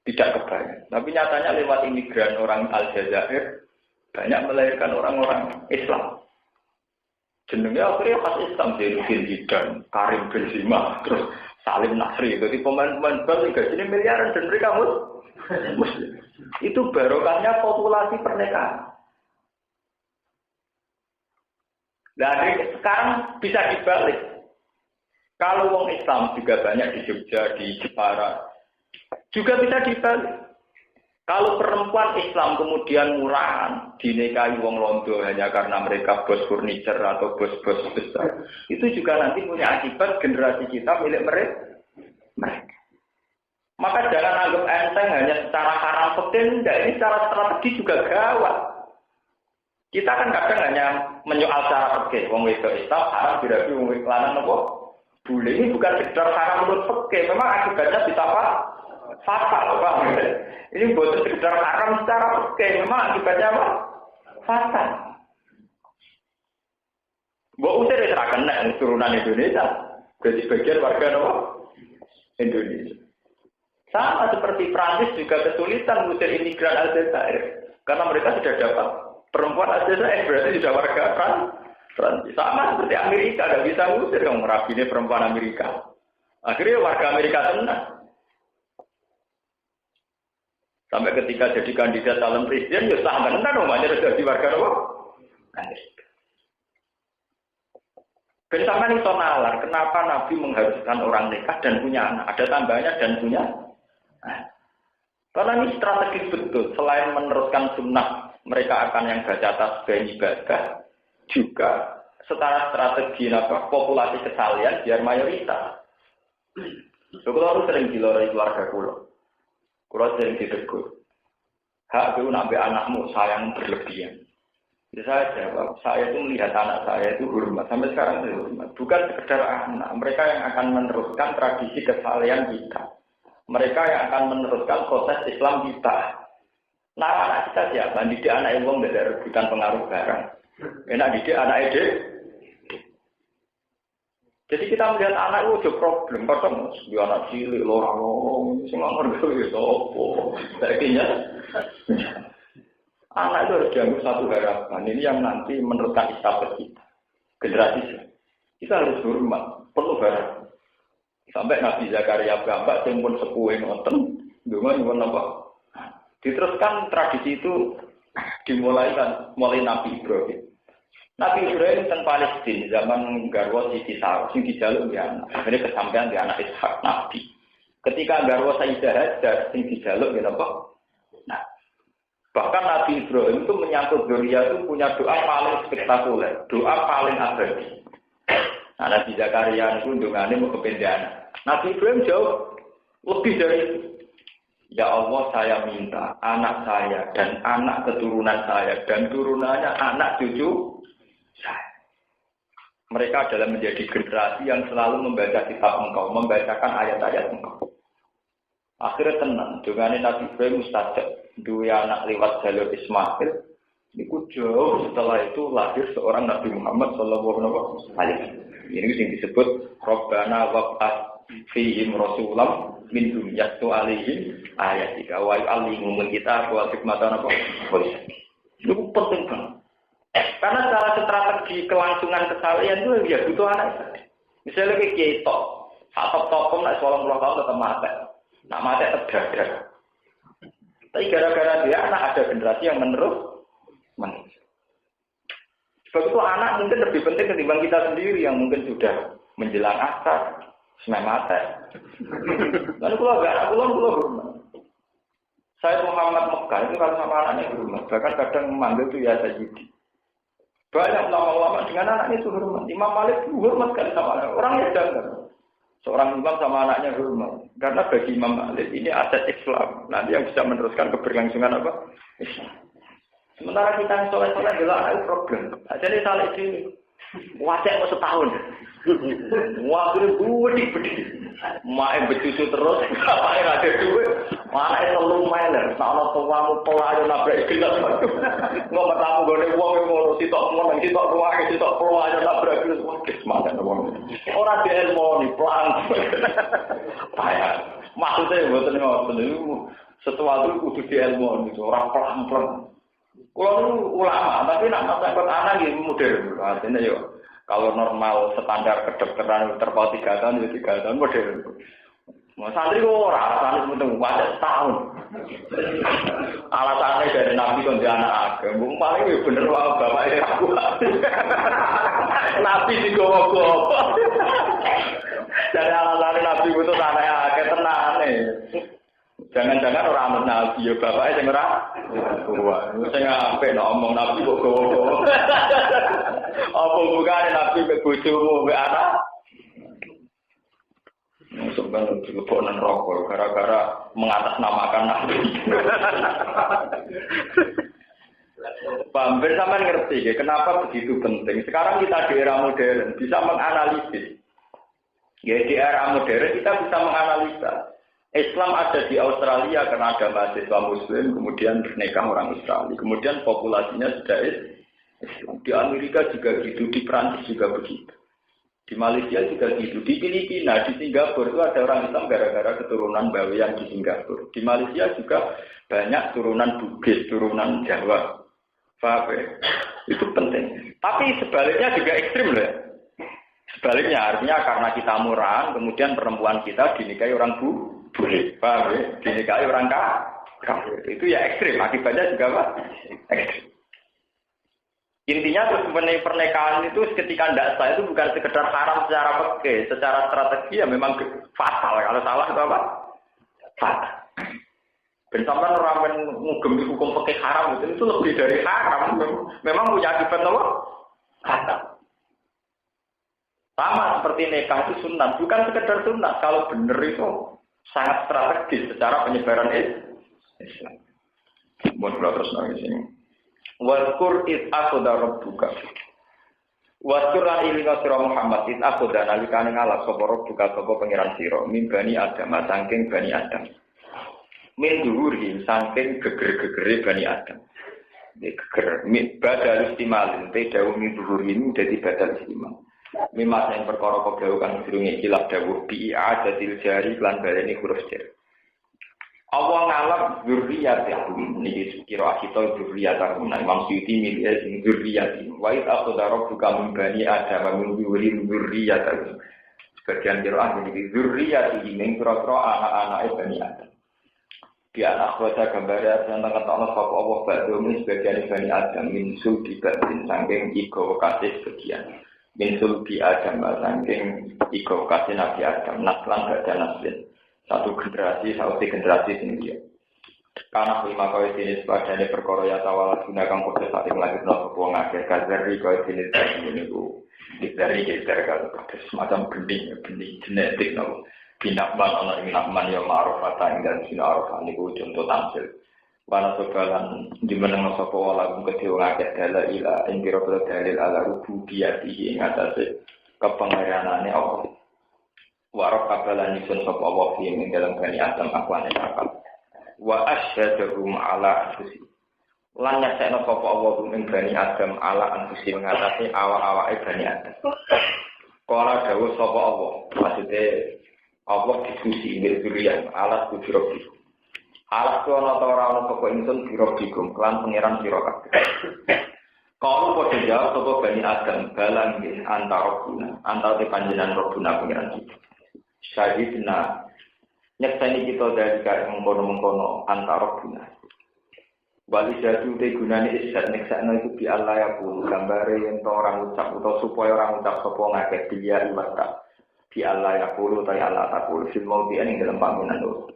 tidak kebayang. Tapi nyatanya lewat imigran orang Aljazair banyak melahirkan orang-orang Islam. Jenengnya akhirnya khas Islam, Zainuddin Zidane, Karim Benzema, terus Salim Nasri. Jadi pemain-pemain bal gajinya miliaran dan mereka Muslim. Itu barokahnya populasi pernikahan. Dari sekarang bisa dibalik. Kalau wong Islam juga banyak di Jogja, di Jepara, juga bisa dibalik. Kalau perempuan Islam kemudian murahan, dinikahi wong Londo hanya karena mereka bos furniture atau bos-bos besar, itu juga nanti punya akibat generasi kita milik mereka. Maka jangan anggap enteng hanya secara haram fikih, ini secara strategi juga gawat. Kita kan kadang hanya menyoal cara fikih, wong wedok Islam haram dirabi wong lanang apa? Boleh ini bukan sekedar haram menurut fikih, memang akibatnya bisa fatal, Pak. Ini bukan sekedar haram secara fikih, memang akibatnya apa? Fatal. Mbok usir ora kena turunan Indonesia, jadi bagian warga apa? Indonesia. Sama seperti Prancis juga kesulitan mengusir imigran Aljazair. Karena mereka sudah dapat perempuan Aljazair, berarti sudah warga Prancis. Sama seperti Amerika, tidak bisa mengusir yang merabini perempuan Amerika. Akhirnya warga Amerika tenang. Sampai ketika jadi kandidat calon presiden, ya sah benar namanya jadi warga Amerika. Bersama ini nalar, kenapa Nabi mengharuskan orang nikah dan punya anak? Ada tambahnya dan punya anak. Karena ini strategis betul. Selain meneruskan sunnah, mereka akan yang baca tasbih ibadah, juga secara strategi populasi kesalian biar mayoritas. Kalau harus sering dilorai keluarga kulo sering ditegur. Hak itu nabi anakmu sayang berlebihan. Jadi saya jawab, saya itu melihat anak saya itu hormat. Sampai sekarang itu hormat. Bukan sekedar anak. Mereka yang akan meneruskan tradisi kesalahan kita. Mereka yang akan meneruskan proses Islam kita. Nah, anak kita siapa? Didik anak yang tidak ada rebutan pengaruh barang. Enak didik anak ide. Jadi kita melihat anak itu ada problem. Kadang dia anak cilik, lorong-lorong. Semua mereka itu apa? Akhirnya, anak itu harus diambil satu harapan. Ini yang nanti meneruskan istafet kita. Generasi kita harus hormat. Perlu harapan. Sampai Nabi Zakaria gambar, yang pun sepuh nonton. Dengan apa? Diteruskan tradisi itu dimulai mulai Nabi Ibrahim. Nabi Ibrahim tentang Palestina zaman Garwa Siti Sarah, yang dijaluk di anak. Akhirnya kesampaian di anak Ishak Nabi. Ketika Garwa Sayyidah Hajar, yang dijaluk di apa? Nah, bahkan Nabi Ibrahim itu menyangkut Doria itu punya doa paling spektakuler, doa paling abadi. Nah, Nabi Zakaria itu undangannya mau kependean. Nabi Ibrahim jauh lebih dari itu. Ya Allah, saya minta anak saya dan anak keturunan saya dan turunannya anak cucu saya. Mereka adalah menjadi generasi yang selalu membaca kitab engkau, membacakan ayat-ayat engkau. Akhirnya tenang, dengan Nabi Ibrahim mustajab, dua anak lewat jalur Ismail. Itu jauh setelah itu lahir seorang Nabi Muhammad Sallallahu Alaihi Wasallam. Ini yang disebut Rabbana wab'ath fihim rasulam min dunyatu alaihim ayatika wa yu'allimuhumul kitab wal hikmata apa. Itu penting banget. Karena secara strategi kelangsungan kesalahan itu ya butuh anak. Misalnya kayak gitu, atau tokom nak 20 tahun tetap mati. Nak mati terdadak. Tapi gara-gara dia anak ada generasi yang menerus. Sebab itu anak mungkin lebih penting ketimbang kita sendiri yang mungkin sudah menjelang akad, semai mati. Lalu kalau agak anak pulang hormat. Saya Muhammad Mekah itu kalau sama anaknya hormat. Bahkan kadang memanggil itu ya Sayyidi. Banyak ulama-ulama dengan anaknya itu hormat. Imam Malik itu hormat sekali sama anaknya. Orangnya jangan. Seorang imam sama anaknya hormat. Karena bagi Imam Malik ini aset Islam. Nanti yang bisa meneruskan keberlangsungan apa? Islam. Sementara kita yang soleh-soleh adalah anak problem. Jadi salah ini. Wajah mau setahun. Waktu budi. Main bercucu terus. Bapaknya gak ada duit. Mana itu lu meler. Nah, tuamu pelayu nabrak gelas. Ngomong tamu gede uang yang ngurus. Sitok menang, sitok ruang, sitok pelayu nabrak gelas. Wah, semangat uang. Orang di ilmu nih, pelan. Payah. Maksudnya, buatan ngomong. Sesuatu kudu di ilmu nih. Orang pelan-pelan. Kalau ulama, tapi nak masyarakat anak ini modern. Artinya yuk, kalau normal standar kedokteran terpaut 3 tahun, ya 3 tahun modern. Santri kok orang, santri sebentar ada setahun. Alasannya dari Nabi kan dia anak agam. Paling ya bener wah bapaknya aku. Nabi di gowo-gowo. Dari alasannya Nabi itu anaknya agak tenang nih. Jangan-jangan orang Nabi ya bapaknya yang ora. Wah, saya ngapain ngomong Nabi kok gowo. Apa bukan Nabi mek bojomu mek anak? Sebenarnya dilebonan rokok gara-gara mengatasnamakan Nabi. Bambir sama ngerti ya, kenapa begitu penting. Sekarang kita di era modern bisa menganalisis. Ya di era modern kita bisa menganalisa. Islam ada di Australia karena ada mahasiswa Muslim, kemudian nikah orang Australia, kemudian populasinya sudah Islam. Di Amerika juga gitu, di Prancis juga begitu. Di Malaysia juga gitu. Di Filipina, di Singapura itu ada orang Islam gara-gara keturunan Bawean di Singapura. Di Malaysia juga banyak turunan Bugis, turunan Jawa. Paham ya? Itu penting. Tapi sebaliknya juga ekstrim loh ya. Sebaliknya artinya karena kita murah, kemudian perempuan kita dinikahi orang bule. Paham ya? Dinikahi orang kafir. Itu ya ekstrim. Akibatnya juga apa? Ekstrim. Intinya terus pernikahan itu ketika tidak sah itu bukan sekedar haram secara fikih, secara strategi ya memang fatal. Kalau salah itu apa? Fatal. Ben sampean ora ngugem hukum fikih haram itu lebih dari haram. Memang punya akibat apa? Fatal. Sama seperti nikah itu sunat, bukan sekedar sunat. Kalau benar itu sangat strategis secara penyebaran Islam. Mohon terus nang sini. Waskur it akhudha rabbuka. Waskur lan ilinga sira Muhammad it akhudha nalikane ngalap sapa rabbuka sapa pangeran sira min bani Adam saking bani Adam. Min dhuhuri saking geger-gegere bani Adam. Geger badal istimal te dawuh min dhuhuri dadi badal istimal. Mimas yang perkara koblau kang durunge kilap dawuh bi adatil jari lan baleni huruf jar. Allah ngalap zurriyat yahum niki kira kita zurriyat tahun Imam Suyuti milih sing zurriyat wa id aqdara buka min bani Adam min zurriyat sebagian kira niki zurriyat ini kira-kira anak-anak bani Adam di anak wasa gambar tentang kata Allah sapa Allah badhe sebagian bani Adam min sulbi batin saking iko kasih sebagian min sulbi Adam saking iko kasih Nabi Adam naslan badhe naslin satu generasi sendiri. Karena lima kau jenis padane perkara ya tawala guna kang proses saling lagi nol wong akeh kazari kau jenis ini ku dari kalau semacam benih genetik nol binakman ana binakman ya ma'ruf ing dan sinaruf niku contoh tampil. Wana sokalan dimeneng sapa wala kedhe wong akeh dalil ila ing pira-pira dalil ala rububiyatihi ing atase kepengeranane Allah. Warok kabalan isun sapa Allah ing dalam bani Adam akwane akal. Wa asyhadum ala anfusi. Lan nyaksekno sapa Allah ing bani Adam ala anfusi mengatasi awak-awake bani Adam. Kala dawuh sapa Allah, maksude Allah diskusi ing durian ala kujurobi. Ala kono ta ora ono sapa ingsun birobikum lan pangeran sira kabeh. Kalau padha jawab sapa bani Adam balang nggih antara panjenengan Rabbuna pangeran kita. Syahidna nyekseni kita dari kaya mengkono-mengkono antara guna wali jatuh te gunane isat nyekseni itu bi Allah ya pun gambare yang orang ucap atau supaya orang ucap sapa ngakeh dia iwata bi Allah ya pun ta Allah ta pun fil maudhi'an ing dalam panggonan itu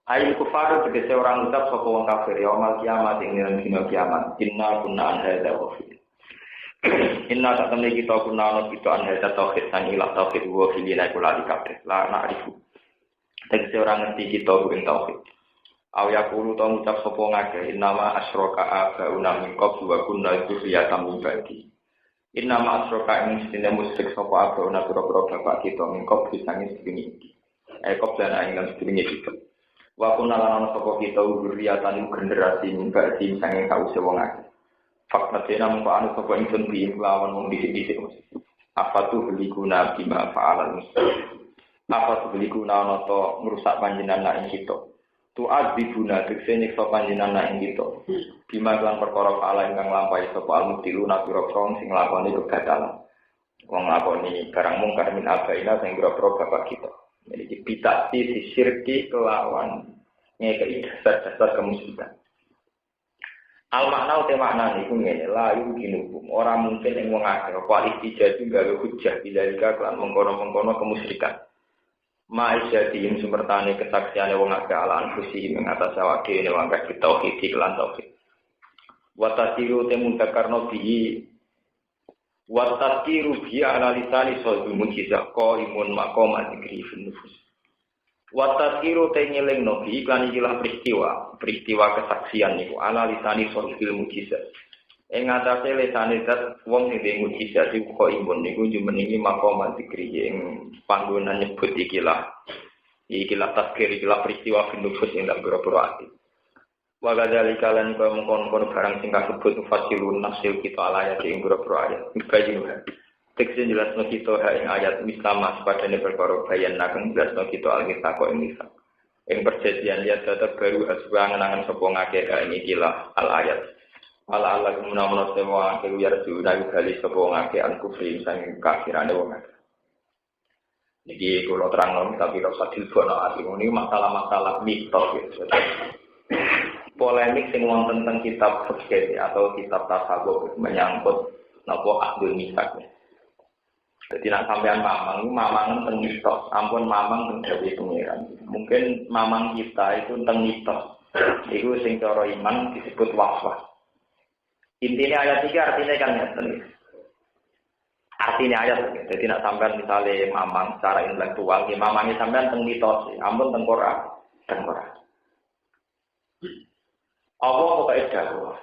ayo kufar tegese orang ucap sapa wong kafir ya mal kiamat ing dina kiamat inna kunna an hadza wa Inna tak temui kita kunana kita anhada tauhid sang ilah tauhid wa filina kula dikabeh la na'rifu. Tegese ora ngerti kita kuwi tauhid. Aw yaqulu ta ngucap sapa ngake innama asyraka abauna min qablu wa kunna dzurriyyatan min ba'di. Innama asyraka ing sine musyrik sapa abauna pira-pira bapak kita min qablu sang sedini iki. Qablan ing sedini kita. Wa kunna lan sapa kita dzurriyyatan generasi min ba'di sang kause wong akeh. Fakta tena mengko anu sapa ingsun bi lawan wong dhisik-dhisik. Apa tu beli guna bima fa'alal muslim. Apa tu beli guna nata ngrusak panjenengan ing kita. Tu adzibuna tekse nyiksa panjenengan ing kita. Bima lan perkara fa'ala ingkang lampahi sapa al-mutiluna pira-pira sing lakoni kegatalan. Wong lakoni barang mungkar min abaina sing pira-pira bapak kita. Jadi pitati disirki kelawan ngekei dasar-dasar kemusyrikan. Al makna uta makna niku ngene la yumkinukum ora mungkin ing wong akeh apa istijah gawe hujjah bilalika kelan mengkono-mengkono kemusyrikan ma'isyati ing sumertane kesaksiane wong akeh ala anfusi ing atas awake dhewe wong akeh tauhid lan tauhid wa tasiru temuntakarno bi wa tasiru bi ala lisani sawdul mujizah qaimun maqam dzikri fil nufus wa tasiru tengelingno bi iklan ikilah peristiwa kesaksian niku ala lisani sawdul mujizah ing atase lisane zat wong sing duwe mujizat iku kok imun niku jumenengi maqam dzikri ing panggonan nyebut ikilah tazkir ikilah peristiwa fil nufus ing dalem pira-pira ati wa gadzalika lan mengkon-kon barang sing kasebut fasilun nasil kita ala ya ing pira-pira ayat bayin Teksnya jelasno kita ing ayat mislama sepadane perkara bayan nakeng jelasno kita alkitab kok ing misal. Ing perjanjian ya tetep baru aswa ngenangan sapa ngake ing ikilah al ayat. Ala menawa sewa ngake biar juna kali sapa ngake an kufri sang kafirane wong. Niki kula terangno tapi ora usah dilbono ati ini masalah-masalah mitos gitu. Polemik sing wonten tentang kitab fikih atau kitab tasawuf menyangkut napa akhdul misak. Jadi nak sampean mamang teng mitos, ampun mamang teng dawuh pengiran. Mungkin mamang kita itu teng mitos. Iku sing cara iman disebut waswas. Intinya ayat 3 artinya kan ngeten. Artinya ayat, jadi nak sampean misalnya mamang secara intelektual, ya mamangnya sampean teng mitos, ampun teng Quran. Allah pokoke dawuh.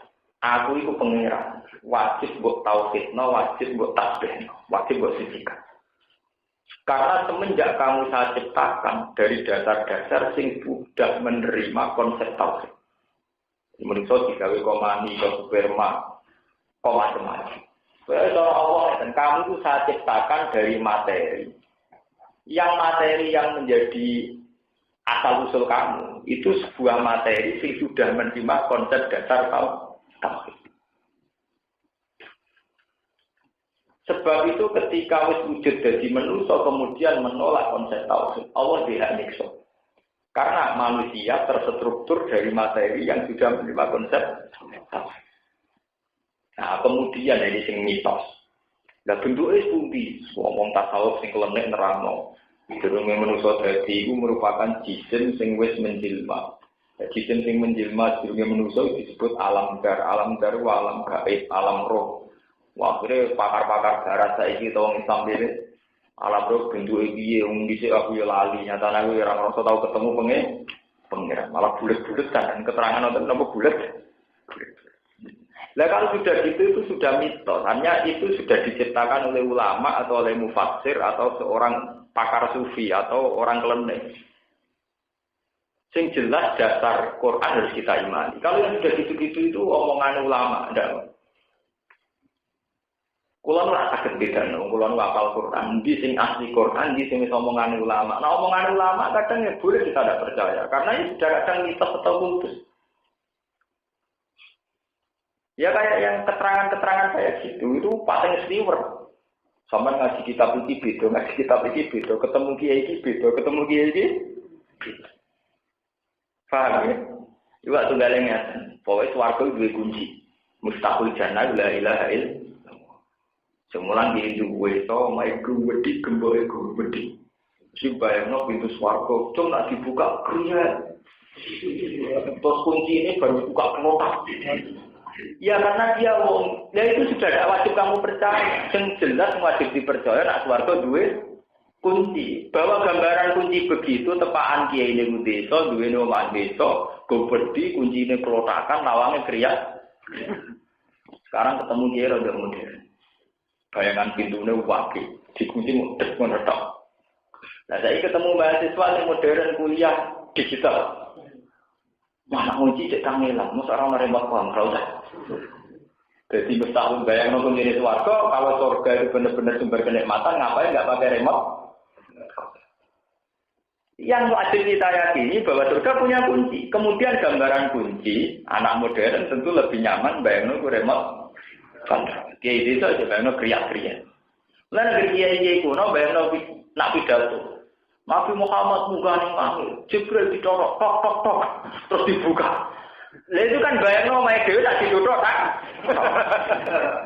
Aku iku pengiran, wajib mbok tauhidno, wajib mbok tasbihno, wajib mbok sisikan. Karena semenjak kamu saya ciptakan dari dasar-dasar sing sudah menerima konsep tauhid. Menurut digawe komani, sperma, macam-macam. Kalau Allah dan kamu itu saya ciptakan dari materi. Yang materi yang menjadi asal usul kamu itu sebuah materi yang sudah menerima konsep dasar tauhid. Sebab itu ketika wis wujud dadi manusia kemudian menolak konsep tauhid, Allah tidak nyiksa. Karena manusia terstruktur dari materi yang sudah menerima konsep tauhid. Nah, kemudian ini sing mitos. Lah bentuke pundi? Wong tasawuf sing klenek nerangno. Durunge manusia dadi iku merupakan jisim sing wis menjelma. Jisim sing menjelma durunge manusia disebut alam dar, alam gaib, alam roh. Akhirnya pakar-pakar darat saiki to wong Islam dhewe alam roh bentuke piye wong dhisik aku ya lali, nyatane aku ora ngerasa tau ketemu pengiran. Malah bulet-bulet kan keterangan nonton napa bulet. Lah kalau sudah gitu itu sudah mitos. Hanya itu sudah diciptakan oleh ulama atau oleh mufassir atau seorang pakar sufi atau orang klenik. Sing jelas dasar Quran harus kita imani. Kalau yang sudah gitu-gitu itu omongan ulama, ndak. Kula ora saged bedano, kula nu hafal Quran, di sing asli Quran, di sing omongan ulama. Nah, omongan ulama kadang ya boleh kita tidak percaya karena ini sudah kadang mitos atau kultus. Ya kayak yang keterangan-keterangan kayak gitu itu paling sliwer. Sama ngaji kitab iki beda, ngaji kitab iki beda, ketemu kiai iki beda, ketemu kiai iki beda. Paham ya? Iwak tunggale ngaten. Pokoke swarga duwe kunci. Mustaqil jannah la ilaha illallah. Semulan iki duwe to, mai gumedhi gemboke gumedhi. Si bayangno pintu swarga, cung nak dibuka kriya. Terus kunci ini baru buka kelotak. Ya karena dia wong, ya itu sudah tidak wajib kamu percaya. Yang jelas wajib dipercaya nak swarga duwe kunci. Bahwa gambaran kunci begitu tepaan kiai ini desa, duwe omah desa, gobedi kunci ini kelotakan, lawangnya kriya. Sekarang ketemu kiai rada modern. Bayangan pintunya wakil, dikunci mudah menetok. Nah saya ketemu mahasiswa yang modern kuliah digital. Mana kunci cek kangelan, masa orang merembak paham kalau jadi mustahil bayang nonton jenis warga, kalau surga itu benar-benar sumber kenikmatan, ngapain nggak pakai remote? Yang wajib kita yakini bahwa surga punya kunci. Kemudian gambaran kunci, anak modern tentu lebih nyaman bayang nonton remote. Kiai itu aja bayang nonton kriak-kriak. Lalu kiai kuno bayang nonton nak pidato. Nabi Muhammad munggah ning langit, Jibril dicorok, tok, terus dibuka. Lah itu kan bayangno omahe dhewe tak dituthuk tak.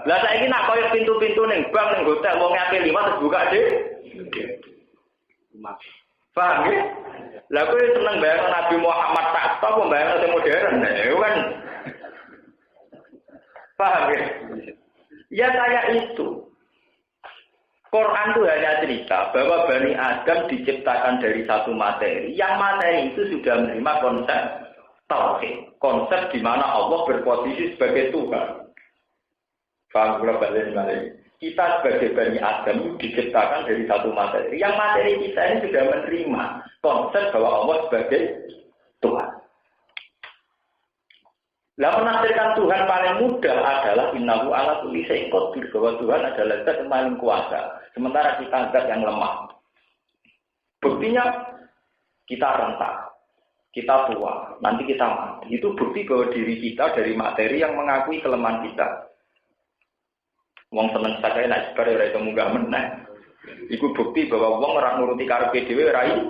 Lah saiki nak koyo pintu-pintu ning bank ning hotel wong ngake 5 terus buka dhewe. Paham ya? Lah kowe seneng bayangno Nabi Muhammad tak tok bayangno sing modern. Nah, itu kan paham ya? Ya kayak itu. Quran itu hanya cerita bahwa Bani Adam diciptakan dari satu materi. Yang materi itu sudah menerima konsep tauhid. Konsep di mana Allah berposisi sebagai Tuhan. Paham balik. Kita sebagai Bani Adam diciptakan dari satu materi. Yang materi kita ini sudah menerima konsep bahwa Allah sebagai Tuhan. Lah menafsirkan Tuhan paling mudah adalah innahu ala kulli syai'in qadir, bahwa Tuhan adalah zat yang paling kuasa, sementara kita zat yang lemah. Buktinya kita rentak, kita tua, nanti kita mati. Itu bukti bahwa diri kita dari materi yang mengakui kelemahan kita. Wong seneng saja nek bar ora iso munggah meneh. Iku bukti bahwa wong ora nuruti karepe dhewe ora iso.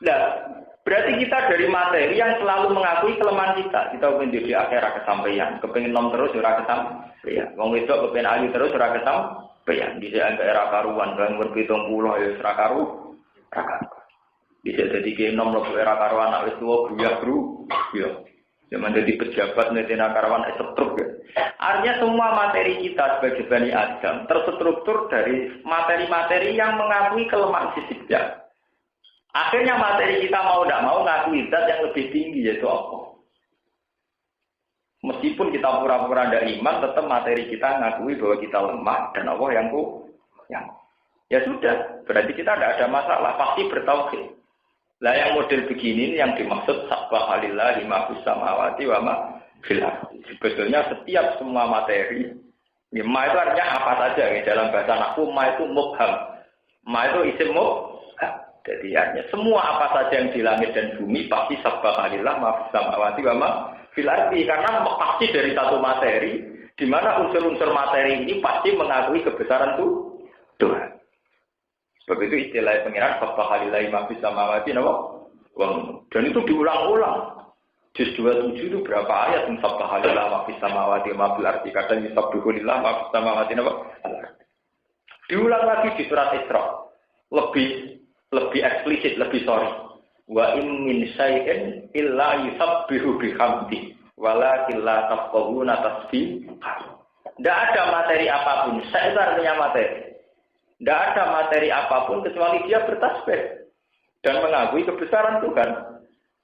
Nah, berarti kita dari materi yang selalu mengakui kelemahan kita. Kita pengen di akhirat kesampaian, kepengen nom terus ora kesampaian. Wong wedok kepengen ayu terus ora kesampaian. Di era karuan bang berpitung puluh ya ora karu. Bisa jadi ke nom lo era karuan anak wis tuwa bru. Ya. Zaman jadi pejabat netina karuan setruk ya. Artinya semua materi kita sebagai Bani Adam terstruktur dari materi-materi yang mengakui kelemahan fisiknya. Akhirnya materi kita mau tidak mau ngakui zat yang lebih tinggi yaitu Allah. Meskipun kita pura-pura tidak iman, tetap materi kita ngakui bahwa kita lemah dan Allah yang ya sudah, berarti kita tidak ada masalah, pasti bertauhid. Lah yang model begini yang dimaksud subhanallahi ma fis samawati wa ma fil ardi. Sebetulnya setiap semua materi, ma itu artinya apa saja ya, dalam bahasa nahwu ma itu mubham. Ma itu isim mubham. Jadi artinya semua apa saja yang di langit dan bumi pasti subhanallah ma fis samawati wa ma fil ardi, karena pasti dari satu materi di mana unsur-unsur materi ini pasti mengakui kebesaran Tuhan. Sebab itu istilah pengiran subhanallah ma fis samawati dan itu diulang-ulang. Juz 27 itu berapa ayat yang subhanallah ma fis samawati wa ma fil ardi, kadang yusabbihulillah ma fis samawati wa diulang lagi di surat Isra. Lebih eksplisit, lebih sorry. Wa in min syai'in illa yusabbihu bihamdi walakin la tafqahuna tasbih. Tidak ada materi apapun, saya artinya materi. Tidak ada materi apapun kecuali dia bertasbih dan mengakui kebesaran Tuhan.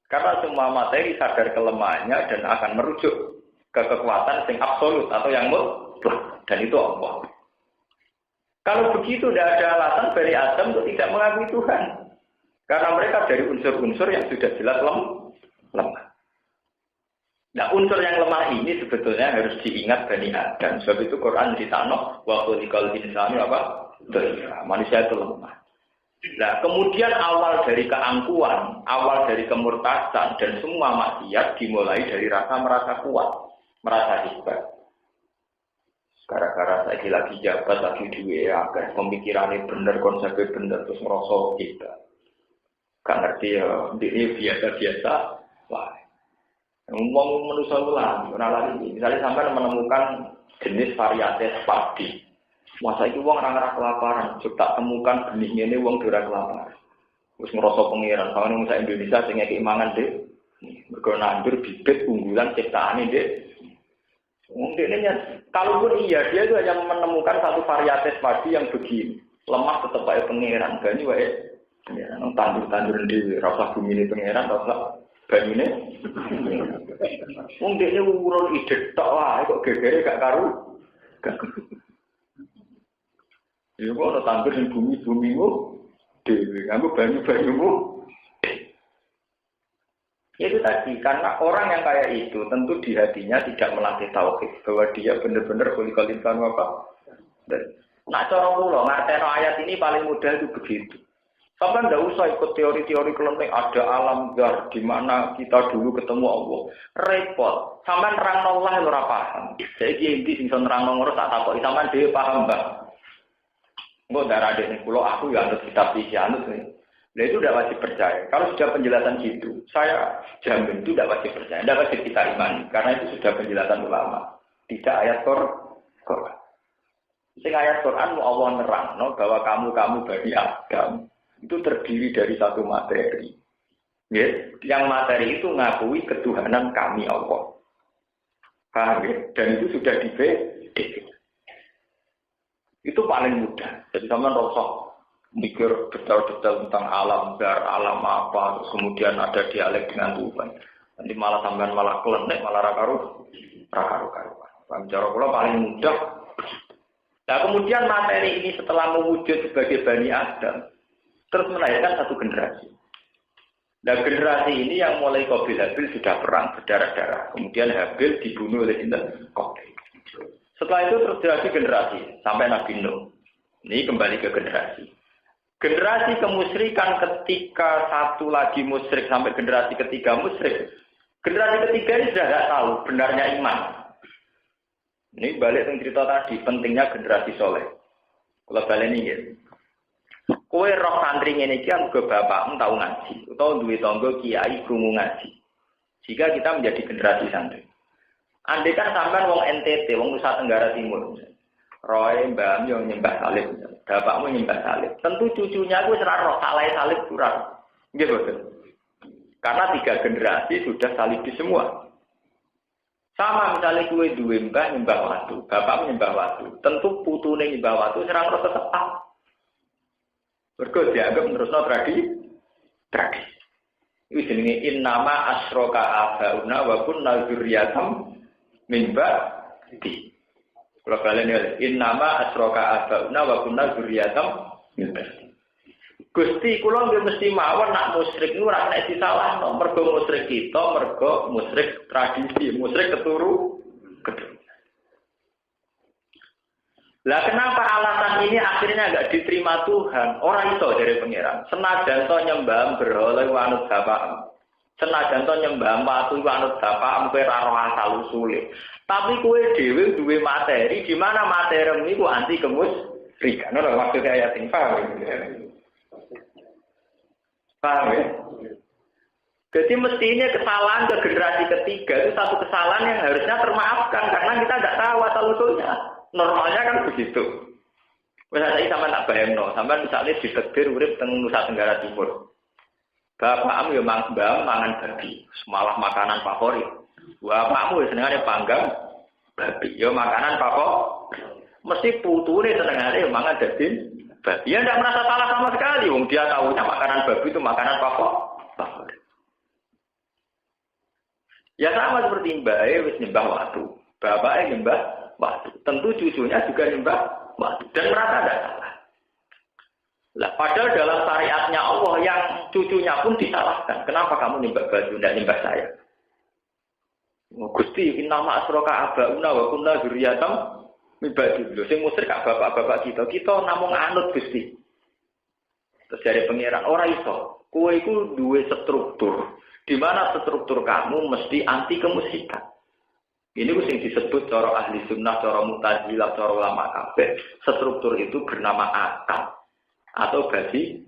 Karena semua materi sadar kelemahannya dan akan merujuk ke kekuatan yang absolut atau yang mutlak, dan itu Allah. Kalau begitu tidak ada alasan Bani Adam untuk tidak mengakui Tuhan. Karena mereka dari unsur-unsur yang sudah jelas lemah. Nah, unsur yang lemah ini sebetulnya harus diingat Bani Adam. Sebab itu Quran ditano wa khuliqal insanu apa? Manusia itu lemah. Nah, kemudian awal dari keangkuhan, awal dari kemurtadan dan semua maksiat dimulai dari rasa merasa kuat, merasa hebat. Gara-gara saya lagi jabat, lagi duwe agar pemikirannya bener, konsepnya bener, terus merosot kita. Gak ngerti ya, ini biasa-biasa. Wah, ngomong manusia ulang, lagi. Misalnya sampai menemukan jenis varietas padi. Masa itu uang orang-orang kelaparan, coba temukan benihnya ini uang dura kelaparan. Terus merosot pengiran, kalau ini Indonesia sehingga keimangan deh. Bergonandur bibit unggulan ciptaan ini deh. Mungkin kalaupun iya, dia itu hanya menemukan satu varietas padi yang begini. Lemah tetap baik pengeran, bani baik pengeran. Tandur-tandur di rasa bumi ini pengeran, rasa bani ini. Mungkin dia urun ide tak lah, kok gegere gak karu. Ya kok ada tandur di bumi-bumimu, dewi, kamu banyu-banyumu. Itu tadi, karena orang yang kayak itu tentu di hatinya tidak melatih tauhid bahwa dia benar-benar kulikal insan apa. Nah, cara kula ngarteno ayat ini paling mudah itu begitu. Sampai tidak usah ikut teori-teori kelenteng ada alam zar di mana kita dulu ketemu Allah. Repot. Sampai nerang Allah yang ora paham. Saya inti sing nerang ngurus tak takoki sampean dhewe paham, Bang. Engko darah dene kula aku ya anut kitab iki anut. Nah itu tidak wajib percaya. Kalau sudah penjelasan gitu, saya jamin itu tidak wajib percaya. Tidak wajib kita imani. Karena itu sudah penjelasan ulama. Tidak ayat Quran. Sing ayat Quran Allah nerangno bahwa kamu Bani Adam itu terdiri dari satu materi. Ya, yang materi itu ngakui ketuhanan kami Allah. Paham ya? Dan itu sudah dibeda. Itu paling mudah. Jadi sama rosok mikir detail-detail tentang alam zar, alam apa, terus kemudian ada dialek dengan Tuhan. Nanti malah sampean malah klenek, malah rakaru-karuan. Cara kula paling mudah. Nah, kemudian materi ini setelah mewujud sebagai Bani Adam, terus melahirkan satu generasi. Nah generasi ini yang mulai Qabil Habil sudah perang berdarah-darah. Kemudian Habil dibunuh oleh Qabil. Setelah itu terjadi generasi sampai Nabi Nuh. Ini kembali ke generasi. Generasi kemusyrikan ketika satu lagi musyrik sampai generasi ketiga musyrik. Generasi ketiga ini sudah tidak tahu benarnya iman. Ini balik ke cerita tadi, pentingnya generasi soleh. Kalau balik ini ya. Kowe roh santri ngene iki amarga bapakmu tau ngaji utawa duwe tangga kiai krungu ngaji. Jika kita menjadi generasi santri. Andai kan sampean wong NTT, wong Nusa Tenggara Timur. Roe mbahmu yang nyembah salib, bapakmu nyembah salib. Tentu cucunya ku ora roh salahe salib kurang. Nggih boten. Karena 3 generasi sudah salibi semua. Sama misalnya kue duwe mbah nyembah watu, bapakmu nyembah watu. Tentu putune nyembah watu ora ngerti tetep Mergo dianggap menerusno tradisi. Iki jenenge innama asyraka abauna wa kunna dzurriyatam min ba'di. Kalau kalian lihat innama asyraka abauna wa kunna dzurriyatam min ba'di. Gusti kula nggih mesti mawon nak musyrik niku ora kena disalahno, mergo musyrik kita, mergo musyrik tradisi, musyrik keturunan. Lah kenapa alasan ini akhirnya enggak diterima Tuhan? Orang itu dari pangeran. Senajan to nyembah berhala wanut bapak. Senajan to nyembah watu wanut bapak kowe ora roh asal usule. Tapi kowe dhewe duwe materi, di mana materi niku anti kemusyrikan. Ora maksud ayat ini paham. Paham ya? Jadi mestinya kesalahan ke generasi ketiga itu satu kesalahan yang harusnya termaafkan karena kita tidak tahu asal usulnya. Normalnya kan begitu. Misalnya saya sama tak bayangno, sampai misalnya ditekdir urip teng Nusa Tenggara Timur. Bapakmu ya mangan babi, malah makanan favorit. Bapakmu ya senengane panggang babi, ya makanan favorit. Mesti putune senengane mangan daging babi. Dia tidak merasa salah sama sekali, wong dia tahunya makanan babi itu makanan favorit. Ya sama seperti mbake wis nyembah watu, bapake nyembah watu. Tentu cucunya juga nyembah watu dan merasa tidak salah. Lah padahal dalam syariatnya Allah yang cucunya pun disalahkan. Kenapa kamu nyembah batu tidak nyembah saya? Gusti innama asyraka abauna wa kunna dzurriyatam min ba'di. Lho sing musyrik bapak-bapak kita namung anut Gusti. Terus dari pangeran ora iso. Kowe iku duwe struktur di mana struktur kamu mesti anti kemusyrikan. Ini sing disebut cara ahli sunnah, cara Mu'tazilah, cara ulama kabeh. Struktur itu bernama akal atau basi.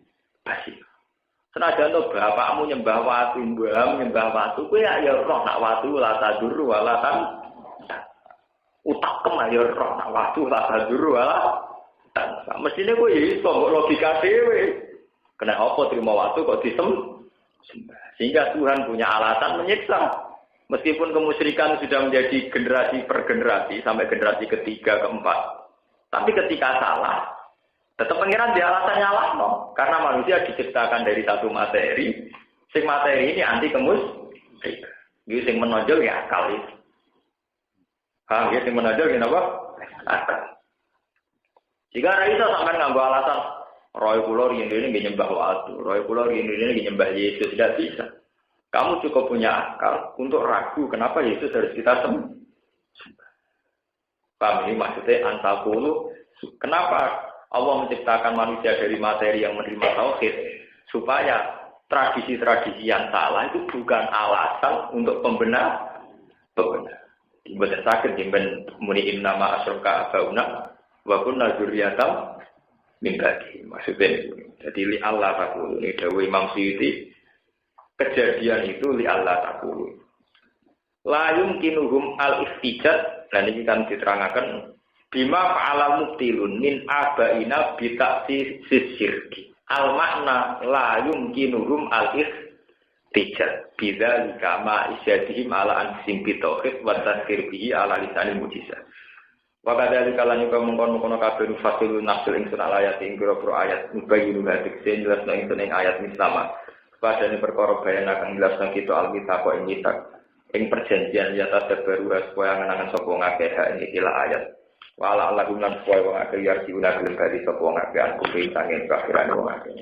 Senajan to bapakmu nyembah watu, mbahmu nyembah watu, kowe ya roh nak watu la taduru wala tan. Utakem ya roh nak watu la taduru wala tan. Mestine kowe iso logika dhewe. Kena apa terima watu kok disembah. Sehingga Tuhan punya alasan menyiksa. Meskipun kemusyrikan sudah menjadi generasi per generasi sampai generasi ketiga, keempat. Tapi ketika salah, tetap pengiran dia alasan nyalah no. Karena manusia diciptakan dari satu materi. Sing materi ini anti kemusyrikan. Jadi sing menonjol ya akal itu. Paham ya sing menonjol kenapa? Akal. Jika ada itu sampai nganggo alasan roy kula riyen ini nyembah watu, roy kula riyen ini nyembah Yesus, tidak bisa. Kamu cukup punya akal untuk ragu kenapa Yesus harus kita sembah. Paham ini maksudnya antakulu. Kenapa Allah menciptakan manusia dari materi yang menerima tauhid supaya tradisi-tradisi yang salah itu bukan alasan untuk pembenar. Bukan sakit dimben muni innama asyraka abauna wa kunna dzurriyatam min ba'di. Maksudnya jadi li Allah takulu ini dawuh Imam Suyuti. Kejadian itu li Allah takulu. La yumkinuhum al-iftijat dan ini kan diterangkan bima fa'ala mubtilun min abaina bi ta'sis syirki. Al makna la yumkinuhum al-iftijat bidzalika ma isyadihim ala anfusihim bi tauhid wa tadzkir bihi ala lisanil mujizat. Wa kadzalika lan yuka mungkon-mungkon kabeh fasilun nafsul ing sunah ayat ing pira-pira ayat mubayyinu hadik sing jelasno ing ayat mislama. Padane perkara bayan akan jelasno kita alkitab kok ing kitab ing perjanjian nyata terbaru supaya ngenangan sapa ngakeh ing ikilah ayat. Wala Allah gunan supaya wong akeh yarji guna gelem bali sapa ngakeh aku ping sangen kafiran wong akeh.